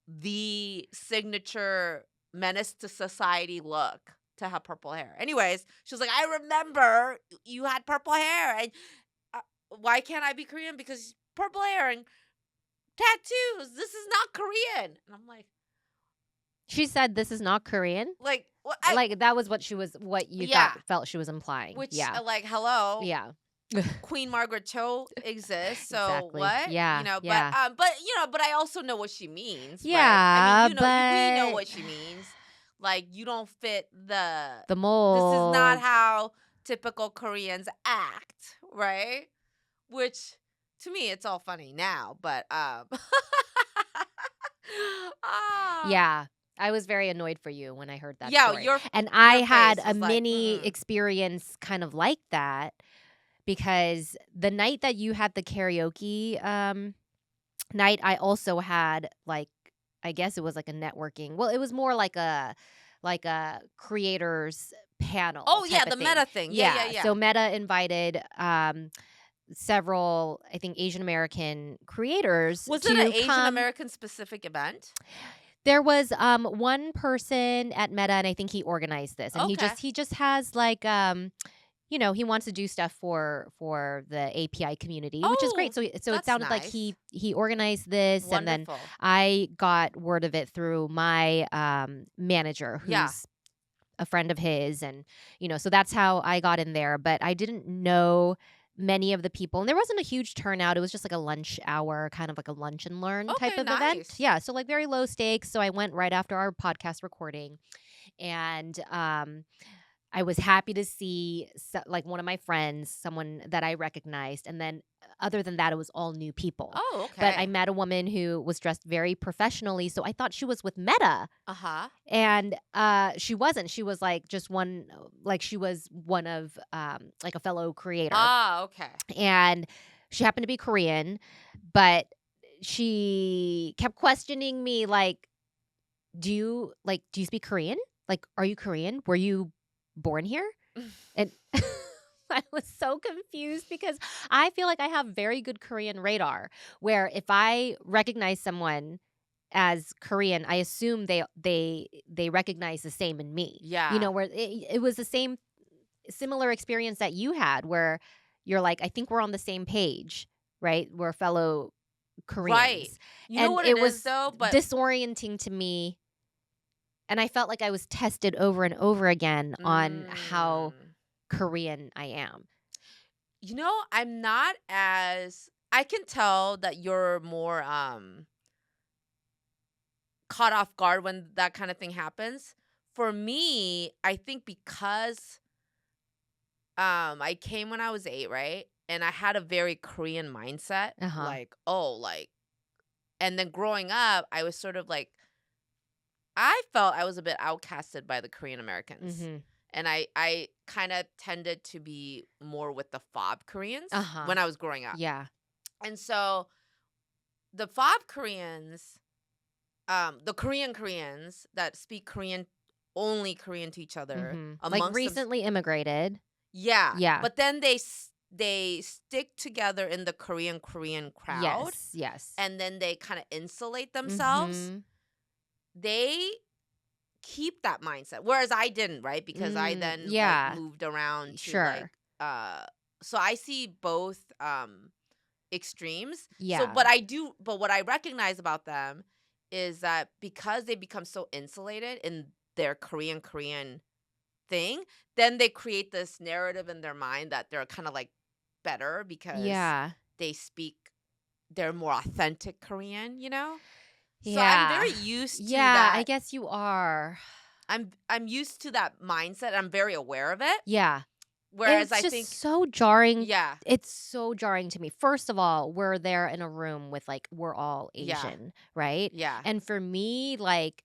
Speaker 2: the signature menace to society look to have purple hair. Anyways, she was like, "I remember you had purple hair, and why can't I be Korean? Because purple hair and tattoos. This is not Korean." And I'm like,
Speaker 1: She said this is not Korean.
Speaker 2: what?
Speaker 1: Like that was what you
Speaker 2: Yeah.
Speaker 1: felt she was implying.
Speaker 2: Which,
Speaker 1: Yeah.
Speaker 2: like, hello,
Speaker 1: Yeah.
Speaker 2: Queen Margaret Cho exists. So
Speaker 1: Exactly.
Speaker 2: what?
Speaker 1: Yeah. Yeah.
Speaker 2: But I also know what she means. Right? I
Speaker 1: Yeah,
Speaker 2: mean, we know
Speaker 1: but
Speaker 2: what she means. Like, you don't fit
Speaker 1: The
Speaker 2: this is not
Speaker 1: mold.
Speaker 2: how typical Koreans act, right? Which to me it's all funny now, but ah,
Speaker 1: Yeah. I was very annoyed for you when I heard that
Speaker 2: yeah,
Speaker 1: story. And I
Speaker 2: your
Speaker 1: had
Speaker 2: face
Speaker 1: a
Speaker 2: was like,
Speaker 1: mini
Speaker 2: mm-mm.
Speaker 1: experience kind of like that because the night that you had the karaoke night, I also had like I guess it was like a networking. Well, it was more like a creators panel
Speaker 2: Oh yeah,
Speaker 1: type of
Speaker 2: the
Speaker 1: thing.
Speaker 2: meta thing. Yeah, yeah,
Speaker 1: Yeah.
Speaker 2: yeah.
Speaker 1: So Meta invited several, I think, Asian American creators
Speaker 2: Was it an
Speaker 1: to
Speaker 2: Asian
Speaker 1: come.
Speaker 2: American specific event?
Speaker 1: There was one person at Meta, and I think he organized this, and
Speaker 2: Okay.
Speaker 1: he just has like he wants to do stuff for the API community, which is great.
Speaker 2: Oh,
Speaker 1: So it
Speaker 2: that's
Speaker 1: sounded like
Speaker 2: nice.
Speaker 1: he organized this, and then
Speaker 2: Wonderful.
Speaker 1: I got word of it through my manager,
Speaker 2: Yeah.
Speaker 1: who's a friend of his, and so that's how I got in there. But I didn't know many of the people, and there wasn't a huge turnout. It was just like a lunch hour, kind of like a lunch and learn type
Speaker 2: Okay,
Speaker 1: of event.
Speaker 2: nice.
Speaker 1: Yeah, so like very low stakes. So I went right after our podcast recording, and I was happy to see like one of my friends, someone that I recognized, and then other than that, it was all new people.
Speaker 2: Oh,
Speaker 1: But I
Speaker 2: okay.
Speaker 1: met a woman who was dressed very professionally, so I thought she was with Meta,
Speaker 2: Uh-huh.
Speaker 1: and she wasn't. She was like just one, like she was one of like a fellow creator,
Speaker 2: Ah, okay.
Speaker 1: and she happened to be Korean, but she kept questioning me like, do you speak Korean? Like, are you Korean? Were you born here? And I was so confused because I feel like I have very good Korean radar, where if I recognize someone as Korean, I assume they recognize the same in me.
Speaker 2: Yeah.
Speaker 1: Where it was the same similar experience that you had, where you're like, I think we're on the same page, right? We're fellow
Speaker 2: Right.
Speaker 1: Koreans,
Speaker 2: You know
Speaker 1: and
Speaker 2: what it
Speaker 1: it
Speaker 2: is
Speaker 1: was
Speaker 2: though? But
Speaker 1: disorienting to me, and I felt like I was tested over and over again on how
Speaker 2: mm,
Speaker 1: Korean I am.
Speaker 2: I'm not as I can tell that you're more caught off guard when that kind of thing happens. For me, I think because I came when I was 8, right? And I had a very Korean mindset,
Speaker 1: Uh huh.
Speaker 2: like, oh, like and then growing up, I was sort of like I felt I was a bit outcasted by the Korean Americans.
Speaker 1: Mm-hmm.
Speaker 2: And I kind of tended to be more with the fob
Speaker 1: Uh
Speaker 2: Koreans
Speaker 1: huh.
Speaker 2: when I was growing up.
Speaker 1: Yeah.
Speaker 2: And so the fob Koreans, the Korean Koreans that speak Korean only Korean to each other
Speaker 1: Mm-hmm. Like
Speaker 2: amongst them.
Speaker 1: recently immigrated.
Speaker 2: Yeah,
Speaker 1: Yeah.
Speaker 2: but then they stick together in the Korean crowd,
Speaker 1: Yes. Yes.
Speaker 2: and then they kind of insulate themselves.
Speaker 1: Mm-hmm.
Speaker 2: They keep that mindset, whereas I didn't, right? Because I then like
Speaker 1: Yeah.
Speaker 2: moved around to like
Speaker 1: Sure.
Speaker 2: uh so I see both extremes. So
Speaker 1: Yeah.
Speaker 2: but what I recognize about them is that because they become so insulated in their Korean thing, then they create this narrative in their mind that they're kind of like better because
Speaker 1: Yeah.
Speaker 2: they speak they're more authentic Korean. So I'm
Speaker 1: Yeah.
Speaker 2: very used to
Speaker 1: Yeah. I
Speaker 2: that.
Speaker 1: guess you are.
Speaker 2: I'm used to that mindset. I'm very aware of it.
Speaker 1: Yeah.
Speaker 2: Whereas
Speaker 1: It's
Speaker 2: I
Speaker 1: just
Speaker 2: think
Speaker 1: so jarring.
Speaker 2: yeah,
Speaker 1: It's so jarring to me. First of all, we're there in a room with like we're all
Speaker 2: yeah,
Speaker 1: Asian, right?
Speaker 2: yeah.
Speaker 1: And for me, like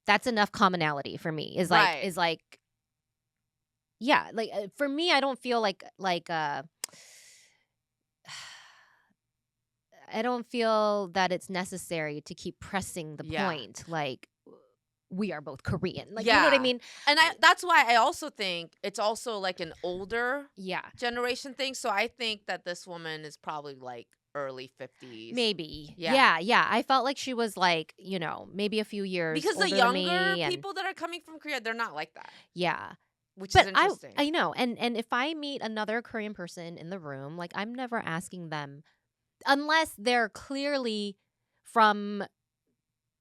Speaker 1: that's enough commonality for me.
Speaker 2: Right.
Speaker 1: Is like yeah, like for me, I don't feel like I don't feel that it's necessary to keep pressing the
Speaker 2: Yeah.
Speaker 1: point. Like we are both Korean. Like you know what I
Speaker 2: Yeah.
Speaker 1: mean?
Speaker 2: And that's why I also think it's also like an older
Speaker 1: Yeah.
Speaker 2: generation thing. So I think that this woman is probably like early 50s.
Speaker 1: Maybe.
Speaker 2: Yeah.
Speaker 1: Yeah, yeah. I felt like she was like, maybe a few years
Speaker 2: Because the
Speaker 1: older than
Speaker 2: younger
Speaker 1: me, and
Speaker 2: people that are coming from Korea, they're not like that,
Speaker 1: yeah.
Speaker 2: which is
Speaker 1: But
Speaker 2: interesting.
Speaker 1: I know, and if I meet another Korean person in the room, like I'm never asking them unless they're clearly from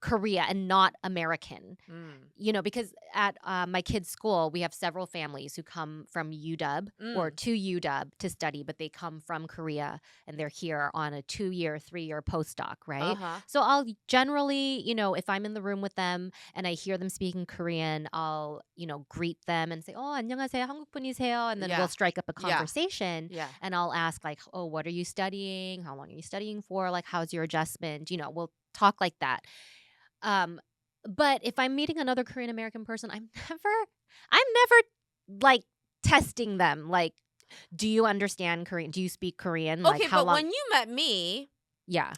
Speaker 1: Korea and not American.
Speaker 2: Mm.
Speaker 1: You know, because at my kids' school, we have several families who come from UW or
Speaker 2: Mm.
Speaker 1: to UW to study, but they come from Korea and they're here on a 2-year, 3-year postdoc, right?
Speaker 2: Uh-huh.
Speaker 1: So I'll generally, you know, if I'm in the room with them and I hear them speaking Korean, I'll, you know, greet them and say, "Oh, 안녕하세요. 한국 분이세요." And then we'll
Speaker 2: Yeah.
Speaker 1: strike up a
Speaker 2: Yeah.
Speaker 1: conversation
Speaker 2: Yeah.
Speaker 1: and I'll ask like, "Oh, what are you studying? How long are you studying for? Like, how's your adjustment?" You know, we'll talk like that. Um, but if I'm meeting another Korean American person, I'm never like testing them. Like, do you understand Korean? Do you speak Korean? Like,
Speaker 2: Okay,
Speaker 1: how
Speaker 2: but
Speaker 1: long?
Speaker 2: when you met me,
Speaker 1: Yeah.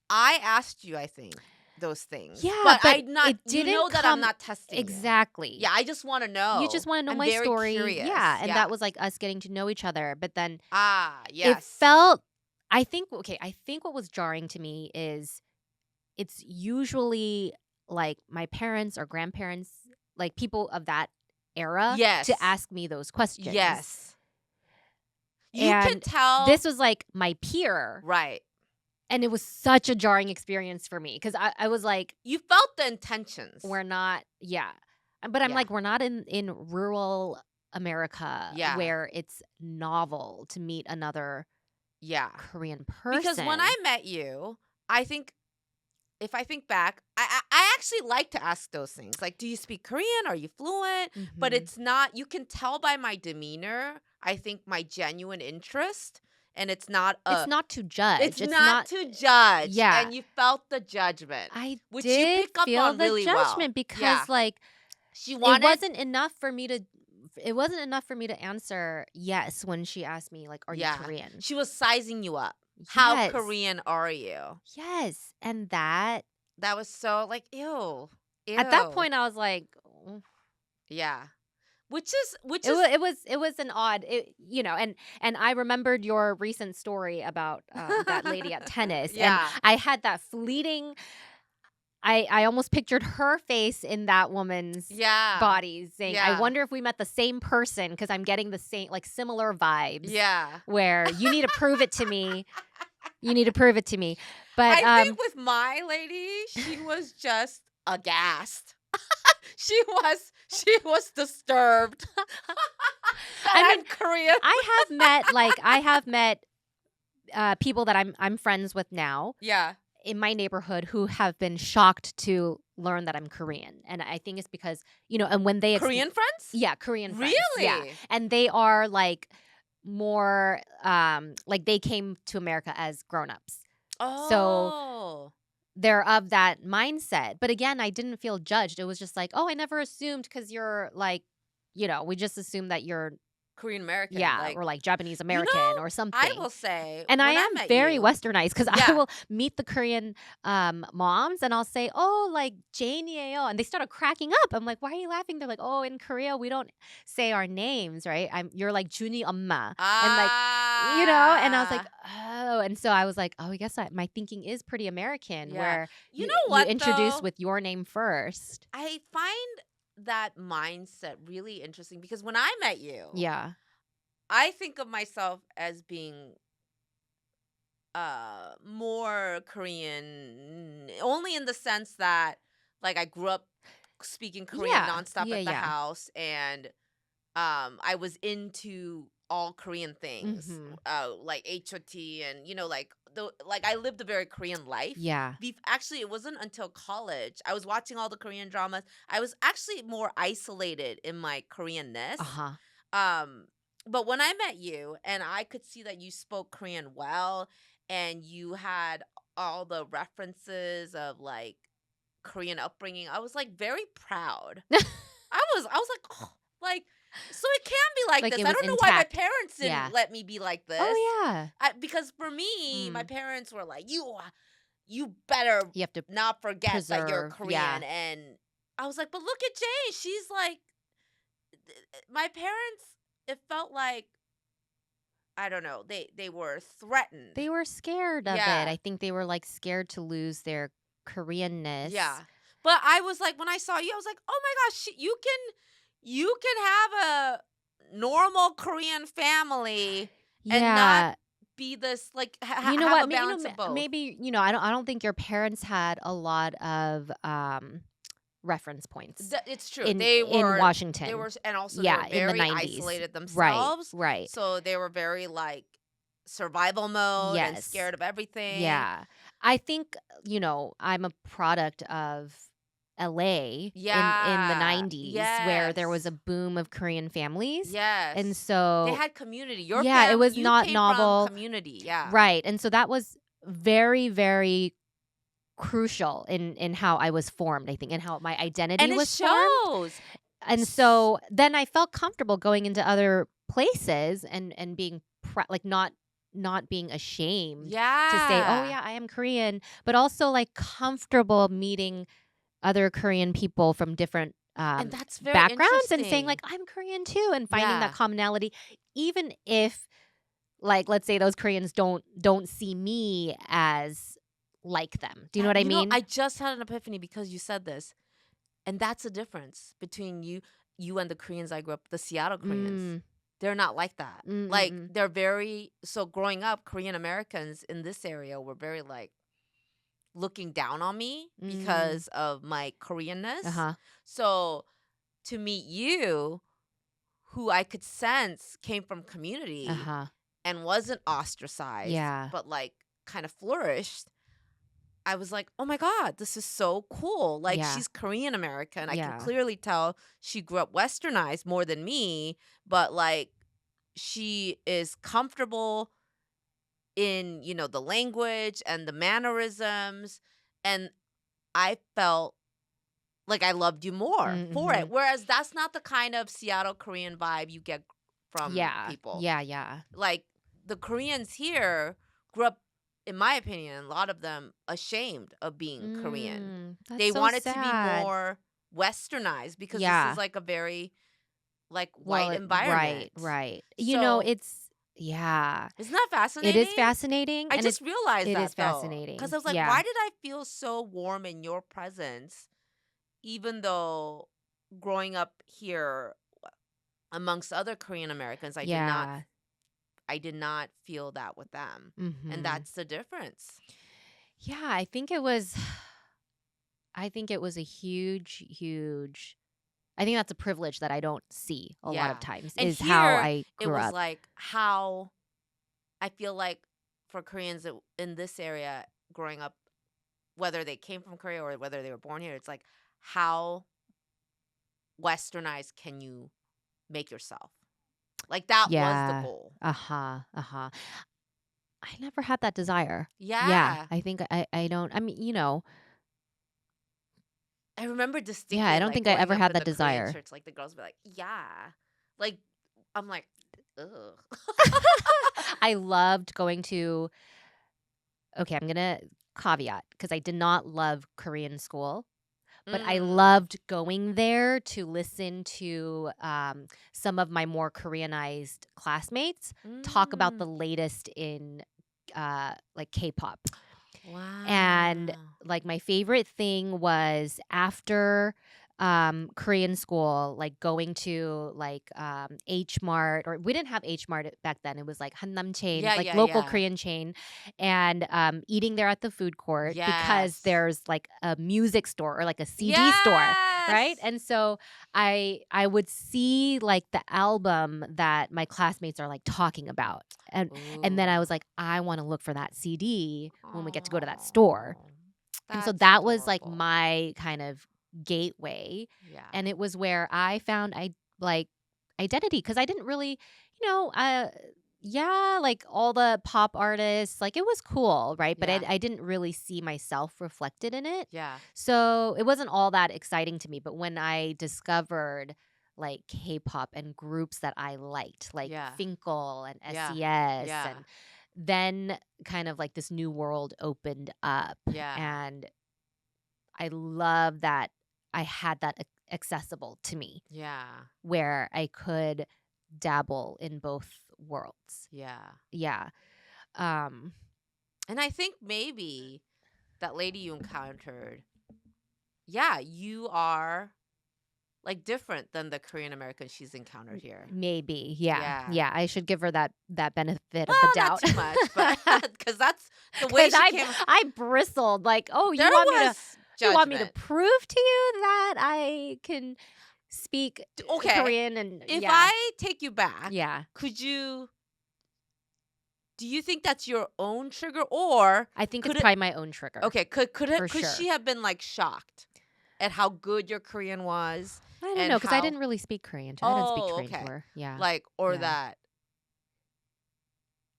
Speaker 2: I asked you, I think, those things.
Speaker 1: Yeah,
Speaker 2: But
Speaker 1: but
Speaker 2: I not
Speaker 1: it
Speaker 2: you know
Speaker 1: didn't
Speaker 2: that I'm
Speaker 1: come
Speaker 2: not testing you.
Speaker 1: exactly.
Speaker 2: Yeah, I just want to
Speaker 1: You just
Speaker 2: know.
Speaker 1: want to know
Speaker 2: I'm
Speaker 1: my
Speaker 2: very
Speaker 1: story.
Speaker 2: curious.
Speaker 1: Yeah. And
Speaker 2: Yeah.
Speaker 1: that was like us getting to know each other. But then
Speaker 2: Ah,
Speaker 1: it
Speaker 2: yes.
Speaker 1: felt, I think what was jarring to me is it's usually like my parents or grandparents, like people of that era,
Speaker 2: Yes.
Speaker 1: to ask me those questions.
Speaker 2: Yes. You can
Speaker 1: And
Speaker 2: tell.
Speaker 1: this was like my peer.
Speaker 2: Right.
Speaker 1: And it was such a jarring experience for me because I was like,
Speaker 2: You felt the intentions.
Speaker 1: we're not, yeah. But I'm
Speaker 2: Yeah.
Speaker 1: like, we're not in rural America
Speaker 2: Yeah.
Speaker 1: where it's novel to meet another
Speaker 2: Yeah.
Speaker 1: Korean person.
Speaker 2: Because when I met you, I think if I think back, I actually like to ask those things. Like, do you speak Korean? Are you fluent? But
Speaker 1: Mhm.
Speaker 2: it's not, you can tell by my demeanor, I think my genuine interest. And it's not
Speaker 1: It's not to judge.
Speaker 2: It's not to judge.
Speaker 1: Yeah.
Speaker 2: And you felt the judgment.
Speaker 1: I
Speaker 2: which
Speaker 1: did
Speaker 2: you pick up
Speaker 1: feel
Speaker 2: on
Speaker 1: the
Speaker 2: really
Speaker 1: judgment
Speaker 2: well.
Speaker 1: because
Speaker 2: Yeah.
Speaker 1: like
Speaker 2: She
Speaker 1: it
Speaker 2: wanted
Speaker 1: wasn't enough for me to answer yes when she asked me like, are you
Speaker 2: Yeah.
Speaker 1: Korean?
Speaker 2: She was sizing you up. How
Speaker 1: Yes.
Speaker 2: Korean are you?
Speaker 1: Yes. And that
Speaker 2: That was so like, ew.
Speaker 1: at that
Speaker 2: Ew.
Speaker 1: point I was like,
Speaker 2: Yeah. Which is
Speaker 1: it was an odd, you know, and I remembered your recent story about that lady at tennis,
Speaker 2: Yeah.
Speaker 1: and I had that fleeting. I almost pictured her face in that woman's
Speaker 2: Yeah.
Speaker 1: body, saying, "I
Speaker 2: Yeah.
Speaker 1: wonder if we met the same person," because I'm getting the same, like, similar vibes.
Speaker 2: Yeah.
Speaker 1: Where you need to prove it to me. You need to prove it to me. But
Speaker 2: I think with my lady, she was just aghast. she was disturbed.
Speaker 1: I
Speaker 2: I'm Korean.
Speaker 1: I have met people that I'm friends with now
Speaker 2: Yeah.
Speaker 1: in my neighborhood who have been shocked to learn that I'm Korean. And I think it's because, you know, and when they
Speaker 2: Korean friends?
Speaker 1: Yeah, Korean friends.
Speaker 2: Really?
Speaker 1: Yeah. And they are like more like they came to America as grown-ups.
Speaker 2: Oh.
Speaker 1: They're of that mindset. But again, I didn't feel judged. It was just like, "Oh, I never assumed because you're like, you know, we just assume that you're
Speaker 2: Korean American.
Speaker 1: or like Japanese American or something."
Speaker 2: I will say,
Speaker 1: and I
Speaker 2: when
Speaker 1: am
Speaker 2: met
Speaker 1: very
Speaker 2: you-
Speaker 1: westernized because I
Speaker 2: Yeah.
Speaker 1: will meet the Korean moms and I'll say, "Oh, like Jane예요," and they started cracking up. I'm like, "Why are you laughing?" They're like, "Oh, in Korea we don't say our names, right? You're like Juni 엄마," and like, you know. And I was like, "Oh," and so I was like, "Oh, I guess my thinking is pretty American,
Speaker 2: Yeah.
Speaker 1: where
Speaker 2: You know what,
Speaker 1: you introduce
Speaker 2: though?
Speaker 1: with your name first."
Speaker 2: I find that mindset really interesting because when I met you,
Speaker 1: Yeah.
Speaker 2: I think of myself as being more Korean only in the sense that like I grew up speaking Korean
Speaker 1: Yeah.
Speaker 2: nonstop
Speaker 1: Yeah,
Speaker 2: at the
Speaker 1: yeah.
Speaker 2: house and I was into all Korean things
Speaker 1: Mhm.
Speaker 2: like HOT and you know like I lived a very Korean life.
Speaker 1: Yeah.
Speaker 2: Actually, it wasn't until college I was watching all the Korean dramas. I was actually more isolated in my Koreanness.
Speaker 1: Uh-huh.
Speaker 2: But when I met you and I could see that you spoke Korean well and you had all the references of like Korean upbringing, I was like very proud. I was like, oh, like, so it can be like
Speaker 1: Like,
Speaker 2: this.
Speaker 1: it
Speaker 2: I
Speaker 1: was
Speaker 2: don't know why my
Speaker 1: intact.
Speaker 2: parents didn't
Speaker 1: Yeah.
Speaker 2: let me be like this.
Speaker 1: Oh, yeah.
Speaker 2: Because for me, my
Speaker 1: Mm.
Speaker 2: parents were like, you better
Speaker 1: You have to
Speaker 2: not forget that you're
Speaker 1: preserve, yeah.
Speaker 2: Korean. And I was like, but look at Jane. She's like, my parents, it felt like, I don't know, they were threatened.
Speaker 1: They were scared of
Speaker 2: Yeah.
Speaker 1: it. I think they were like scared to lose their Koreanness.
Speaker 2: Yeah. But I was like, when I saw you, I was like, oh my gosh, you can have a normal Korean family and
Speaker 1: Yeah.
Speaker 2: not be this like
Speaker 1: You know
Speaker 2: have
Speaker 1: what?
Speaker 2: a balance of both.
Speaker 1: Maybe, I don't think your parents had a lot of reference points
Speaker 2: It's true.
Speaker 1: in
Speaker 2: They
Speaker 1: Washington.
Speaker 2: were, and also they were
Speaker 1: Yeah, in the
Speaker 2: very
Speaker 1: 90s.
Speaker 2: isolated
Speaker 1: Right,
Speaker 2: themselves.
Speaker 1: right.
Speaker 2: So they were very like survival mode and
Speaker 1: Yes.
Speaker 2: scared of everything.
Speaker 1: Yeah. I think, I'm a product of LA in the
Speaker 2: Yeah.
Speaker 1: 90s where there was a
Speaker 2: Yes.
Speaker 1: boom of Korean families. And
Speaker 2: Yes. They
Speaker 1: so,
Speaker 2: had community.
Speaker 1: yeah, it was
Speaker 2: You
Speaker 1: not
Speaker 2: came from
Speaker 1: novel.
Speaker 2: community. Yeah.
Speaker 1: Right. And so that was very, very crucial in how I was formed, I think, and how my
Speaker 2: And
Speaker 1: identity
Speaker 2: it
Speaker 1: was formed.
Speaker 2: shows.
Speaker 1: And
Speaker 2: S-
Speaker 1: so then I felt comfortable going into other places and being like not being ashamed to say, "Oh
Speaker 2: Yeah.
Speaker 1: yeah, I am Korean," but also like comfortable meeting other Korean people from different
Speaker 2: And that's very
Speaker 1: backgrounds and saying like,
Speaker 2: interesting.
Speaker 1: "I'm Korean too," and finding that
Speaker 2: Yeah.
Speaker 1: commonality, even if like let's say those Koreans don't see me as like them. Do you know what I mean?
Speaker 2: I just had an epiphany because you said this. And that's the difference between you and the Koreans I grew up, the Seattle Koreans.
Speaker 1: Mm.
Speaker 2: They're not like that.
Speaker 1: Mm. Mm.
Speaker 2: Like
Speaker 1: Mm.
Speaker 2: they're very so growing up, Korean Americans in this area were very like looking down on me
Speaker 1: Mm.
Speaker 2: because of my Koreanness.
Speaker 1: Uh-huh.
Speaker 2: So to meet you, who I could sense came from community
Speaker 1: Uh-huh.
Speaker 2: and wasn't ostracized,
Speaker 1: Yeah.
Speaker 2: but like kind of flourished, I was like, "Oh my god, this is so cool." Like
Speaker 1: Yeah.
Speaker 2: she's Korean American. I can
Speaker 1: Yeah.
Speaker 2: clearly tell she grew up westernized more than me, but like she is comfortable in, the language and the mannerisms, and I felt like I loved you more for
Speaker 1: Mm-hmm.
Speaker 2: it. Whereas that's not the kind of Seattle Korean vibe you get from
Speaker 1: Yeah.
Speaker 2: people.
Speaker 1: Yeah, yeah.
Speaker 2: Like the Koreans here grew up, in my opinion, a lot of them ashamed of being Korean.
Speaker 1: That's
Speaker 2: They
Speaker 1: so
Speaker 2: wanted to be
Speaker 1: sad.
Speaker 2: more westernized because this is
Speaker 1: Yeah.
Speaker 2: like a very like
Speaker 1: Well,
Speaker 2: white
Speaker 1: right,
Speaker 2: environment.
Speaker 1: right.
Speaker 2: So
Speaker 1: Yeah.
Speaker 2: isn't that
Speaker 1: It is
Speaker 2: fascinating?
Speaker 1: fascinating
Speaker 2: I
Speaker 1: and
Speaker 2: just realized
Speaker 1: it is
Speaker 2: that though. Because
Speaker 1: fascinating.
Speaker 2: I was like,
Speaker 1: Yeah.
Speaker 2: why did I feel so warm in your presence, even though growing up here amongst other Korean Americans,
Speaker 1: Yeah.
Speaker 2: I did not feel that with them. And
Speaker 1: Mhm.
Speaker 2: that's the difference.
Speaker 1: Yeah, I think it was a huge I think that's a privilege that I don't see a lot of
Speaker 2: Yeah.
Speaker 1: times
Speaker 2: And
Speaker 1: is how
Speaker 2: here
Speaker 1: I
Speaker 2: it
Speaker 1: grew
Speaker 2: was
Speaker 1: up.
Speaker 2: like how I feel like for Koreans in this area growing up, whether they came from Korea or whether they were born here, it's like how westernized can you make yourself? Like that was the
Speaker 1: Yeah.
Speaker 2: goal.
Speaker 1: Uh-huh. Uh-huh. I never had that desire. Yeah,
Speaker 2: Yeah.
Speaker 1: I think I don't I mean,
Speaker 2: I remember
Speaker 1: yeah, I
Speaker 2: distinctly
Speaker 1: don't
Speaker 2: like
Speaker 1: think I
Speaker 2: growing
Speaker 1: ever
Speaker 2: up
Speaker 1: had
Speaker 2: in
Speaker 1: that
Speaker 2: the Korean
Speaker 1: desire.
Speaker 2: church, like the girls be like, yeah. Like I'm like, ugh.
Speaker 1: I loved going to okay, I'm gonna caveat because I did not love Korean school, but I
Speaker 2: Mm.
Speaker 1: loved going there to listen to some of my more Koreanized classmates talk about
Speaker 2: Mm.
Speaker 1: the latest in like K-pop. And
Speaker 2: Wow.
Speaker 1: like my favorite thing was after Korean school, like going to like H Mart, or we didn't have H Mart back then. It was like Hannam chain,
Speaker 2: Yeah,
Speaker 1: like
Speaker 2: yeah,
Speaker 1: local
Speaker 2: yeah.
Speaker 1: Korean chain, and eating there at the food court because
Speaker 2: Yes.
Speaker 1: there's like a music store or like a CD store, right?
Speaker 2: Yes.
Speaker 1: And so I would see like the album that my classmates are like talking about. And then I
Speaker 2: Ooh.
Speaker 1: was like, I want to look for that CD when we get to go to that store.
Speaker 2: Oh,
Speaker 1: And so
Speaker 2: that's
Speaker 1: that was like
Speaker 2: adorable.
Speaker 1: my kind of gateway.
Speaker 2: Yeah.
Speaker 1: And it was where I found like identity because I didn't really, you know, yeah, like all the pop artists, like it was cool, right? But
Speaker 2: Yeah.
Speaker 1: I didn't really see myself reflected in it.
Speaker 2: Yeah.
Speaker 1: So it wasn't all that exciting to me. But when I discovered like K-pop and groups that I liked, like
Speaker 2: Yeah.
Speaker 1: Finkel and
Speaker 2: Yeah.
Speaker 1: SES,
Speaker 2: Yeah.
Speaker 1: and then kind of like this new world opened up.
Speaker 2: Yeah.
Speaker 1: And I love that I had that accessible to me
Speaker 2: Yeah.
Speaker 1: where I could dabble in both worlds.
Speaker 2: Yeah.
Speaker 1: Yeah. Um
Speaker 2: And I think maybe that lady you encountered, yeah, you are like different than the Korean American she's encountered here.
Speaker 1: Maybe. Yeah.
Speaker 2: Yeah.
Speaker 1: Yeah. I should give her that benefit of
Speaker 2: Well,
Speaker 1: the
Speaker 2: not
Speaker 1: doubt.
Speaker 2: too much, but because that's the way
Speaker 1: Because
Speaker 2: she came.
Speaker 1: I bristled like, oh,
Speaker 2: There was
Speaker 1: you want me to
Speaker 2: judgment.
Speaker 1: prove to you that I can speak
Speaker 2: Okay,
Speaker 1: Korean and
Speaker 2: if
Speaker 1: yeah.
Speaker 2: I take you back,
Speaker 1: Yeah.
Speaker 2: do you think that's your own trigger, or
Speaker 1: I think
Speaker 2: could
Speaker 1: it's
Speaker 2: it?
Speaker 1: probably my own trigger.
Speaker 2: Okay, could
Speaker 1: For
Speaker 2: she
Speaker 1: sure.
Speaker 2: have been like shocked at how good your Korean was?
Speaker 1: I don't
Speaker 2: and
Speaker 1: know, because I
Speaker 2: how-
Speaker 1: didn't really speak Korean. I didn't speak
Speaker 2: Oh,
Speaker 1: Korean
Speaker 2: okay.
Speaker 1: to her. Yeah.
Speaker 2: Like, or
Speaker 1: Yeah.
Speaker 2: that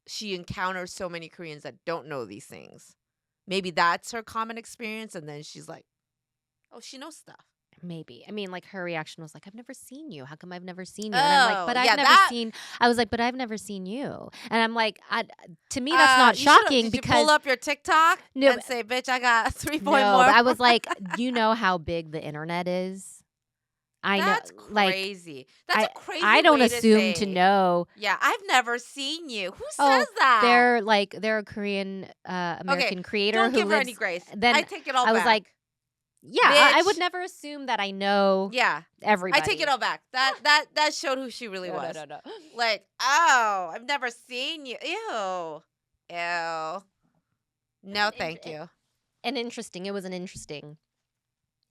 Speaker 2: she encounters so many Koreans that don't know these things. Maybe that's her common experience, and then she's like, oh, she knows stuff.
Speaker 1: Maybe. I mean, like her reaction was like, I've never seen you. How come I've never seen you? And I'm like,
Speaker 2: Oh,
Speaker 1: but
Speaker 2: yeah,
Speaker 1: I've never
Speaker 2: that-
Speaker 1: seen. I was like, but I've never seen you. And I'm like, to me, that's not
Speaker 2: You should've-
Speaker 1: shocking
Speaker 2: did you
Speaker 1: because
Speaker 2: pull up your TikTok
Speaker 1: No,
Speaker 2: and say, bitch, I got 3
Speaker 1: no,
Speaker 2: point more.
Speaker 1: but I was like, you know how big the internet is. I
Speaker 2: That's
Speaker 1: know, like
Speaker 2: crazy. That's a crazy.
Speaker 1: I don't
Speaker 2: way
Speaker 1: assume to
Speaker 2: say,
Speaker 1: know.
Speaker 2: Yeah, I've never seen you. Who
Speaker 1: Oh,
Speaker 2: says that?
Speaker 1: They're a Korean American creator
Speaker 2: Don't
Speaker 1: who
Speaker 2: give her
Speaker 1: lives.
Speaker 2: any grace.
Speaker 1: Then
Speaker 2: I take it all
Speaker 1: I was
Speaker 2: back.
Speaker 1: like, yeah, I would
Speaker 2: Bitch.
Speaker 1: never assume that I know
Speaker 2: Yeah,
Speaker 1: everybody.
Speaker 2: I take it all back. That showed who she really was.
Speaker 1: No.
Speaker 2: Like, oh, I've never seen you. Ew. No, thank you.
Speaker 1: It was an interesting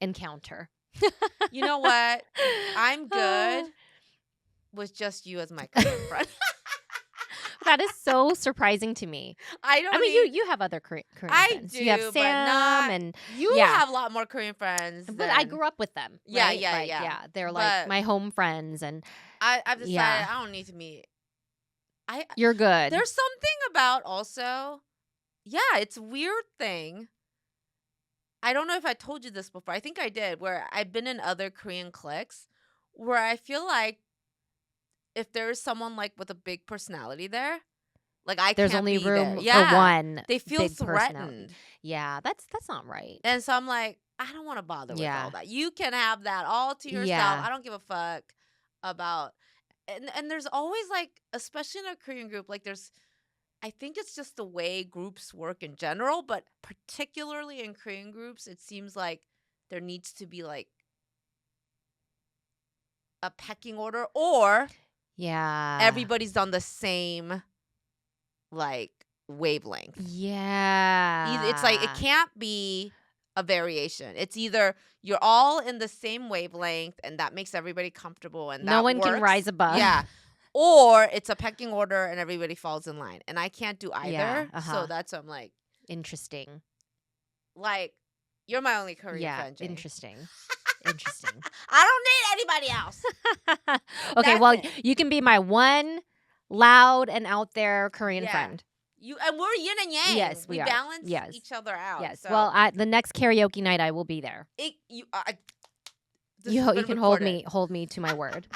Speaker 1: encounter.
Speaker 2: You know what? I'm good with just you as my Korean friend.
Speaker 1: That is so surprising to me.
Speaker 2: I don't.
Speaker 1: I mean, you have other Korean
Speaker 2: I
Speaker 1: friends.
Speaker 2: do,
Speaker 1: You have
Speaker 2: but
Speaker 1: Sam
Speaker 2: not.
Speaker 1: and
Speaker 2: You
Speaker 1: yeah.
Speaker 2: have a lot more Korean friends.
Speaker 1: but I
Speaker 2: than-
Speaker 1: grew up with them.
Speaker 2: Yeah,
Speaker 1: right?
Speaker 2: yeah,
Speaker 1: Like,
Speaker 2: yeah.
Speaker 1: They're
Speaker 2: But-
Speaker 1: like my home friends, and
Speaker 2: I've decided
Speaker 1: Yeah.
Speaker 2: I don't need to meet.
Speaker 1: you're good.
Speaker 2: There's something about also, yeah, it's a weird thing. I don't know if I told you this before. I think I did, where I've been in other Korean cliques where I feel like if there's someone like with a big personality there, like
Speaker 1: There's
Speaker 2: can't
Speaker 1: only
Speaker 2: be
Speaker 1: room
Speaker 2: there. Yeah.
Speaker 1: for one.
Speaker 2: They feel
Speaker 1: big personality.
Speaker 2: threatened.
Speaker 1: Yeah, that's not right.
Speaker 2: And so I'm like, I don't want to bother with
Speaker 1: Yeah.
Speaker 2: all that. You can have that all to yourself.
Speaker 1: Yeah.
Speaker 2: I don't give a fuck about. And there's always like, especially in a Korean group, like I think it's just the way groups work in general, but particularly in Korean groups, it seems like there needs to be like a pecking order, or
Speaker 1: Yeah.
Speaker 2: everybody's on the same like wavelength.
Speaker 1: Yeah.
Speaker 2: It's like it can't be a variation. It's either you're all in the same wavelength and that makes everybody comfortable and
Speaker 1: No
Speaker 2: that
Speaker 1: one can
Speaker 2: works.
Speaker 1: rise above.
Speaker 2: Yeah. Or it's a pecking order and everybody falls in line. And I can't do either.
Speaker 1: Yeah,
Speaker 2: So that's what I'm like,
Speaker 1: Interesting.
Speaker 2: you're my only Korean
Speaker 1: Yeah.
Speaker 2: friend, Jane.
Speaker 1: Interesting. Interesting.
Speaker 2: I don't need anybody else.
Speaker 1: Okay,
Speaker 2: That's
Speaker 1: well,
Speaker 2: it.
Speaker 1: you can be my one loud and out there Korean
Speaker 2: Yeah.
Speaker 1: friend.
Speaker 2: And we're yin and yang.
Speaker 1: Yes, we are.
Speaker 2: balance
Speaker 1: Yes.
Speaker 2: each other out.
Speaker 1: Yes.
Speaker 2: So
Speaker 1: Well, the next karaoke night, I will be there.
Speaker 2: this has been
Speaker 1: You can hold
Speaker 2: recorded.
Speaker 1: me to my word.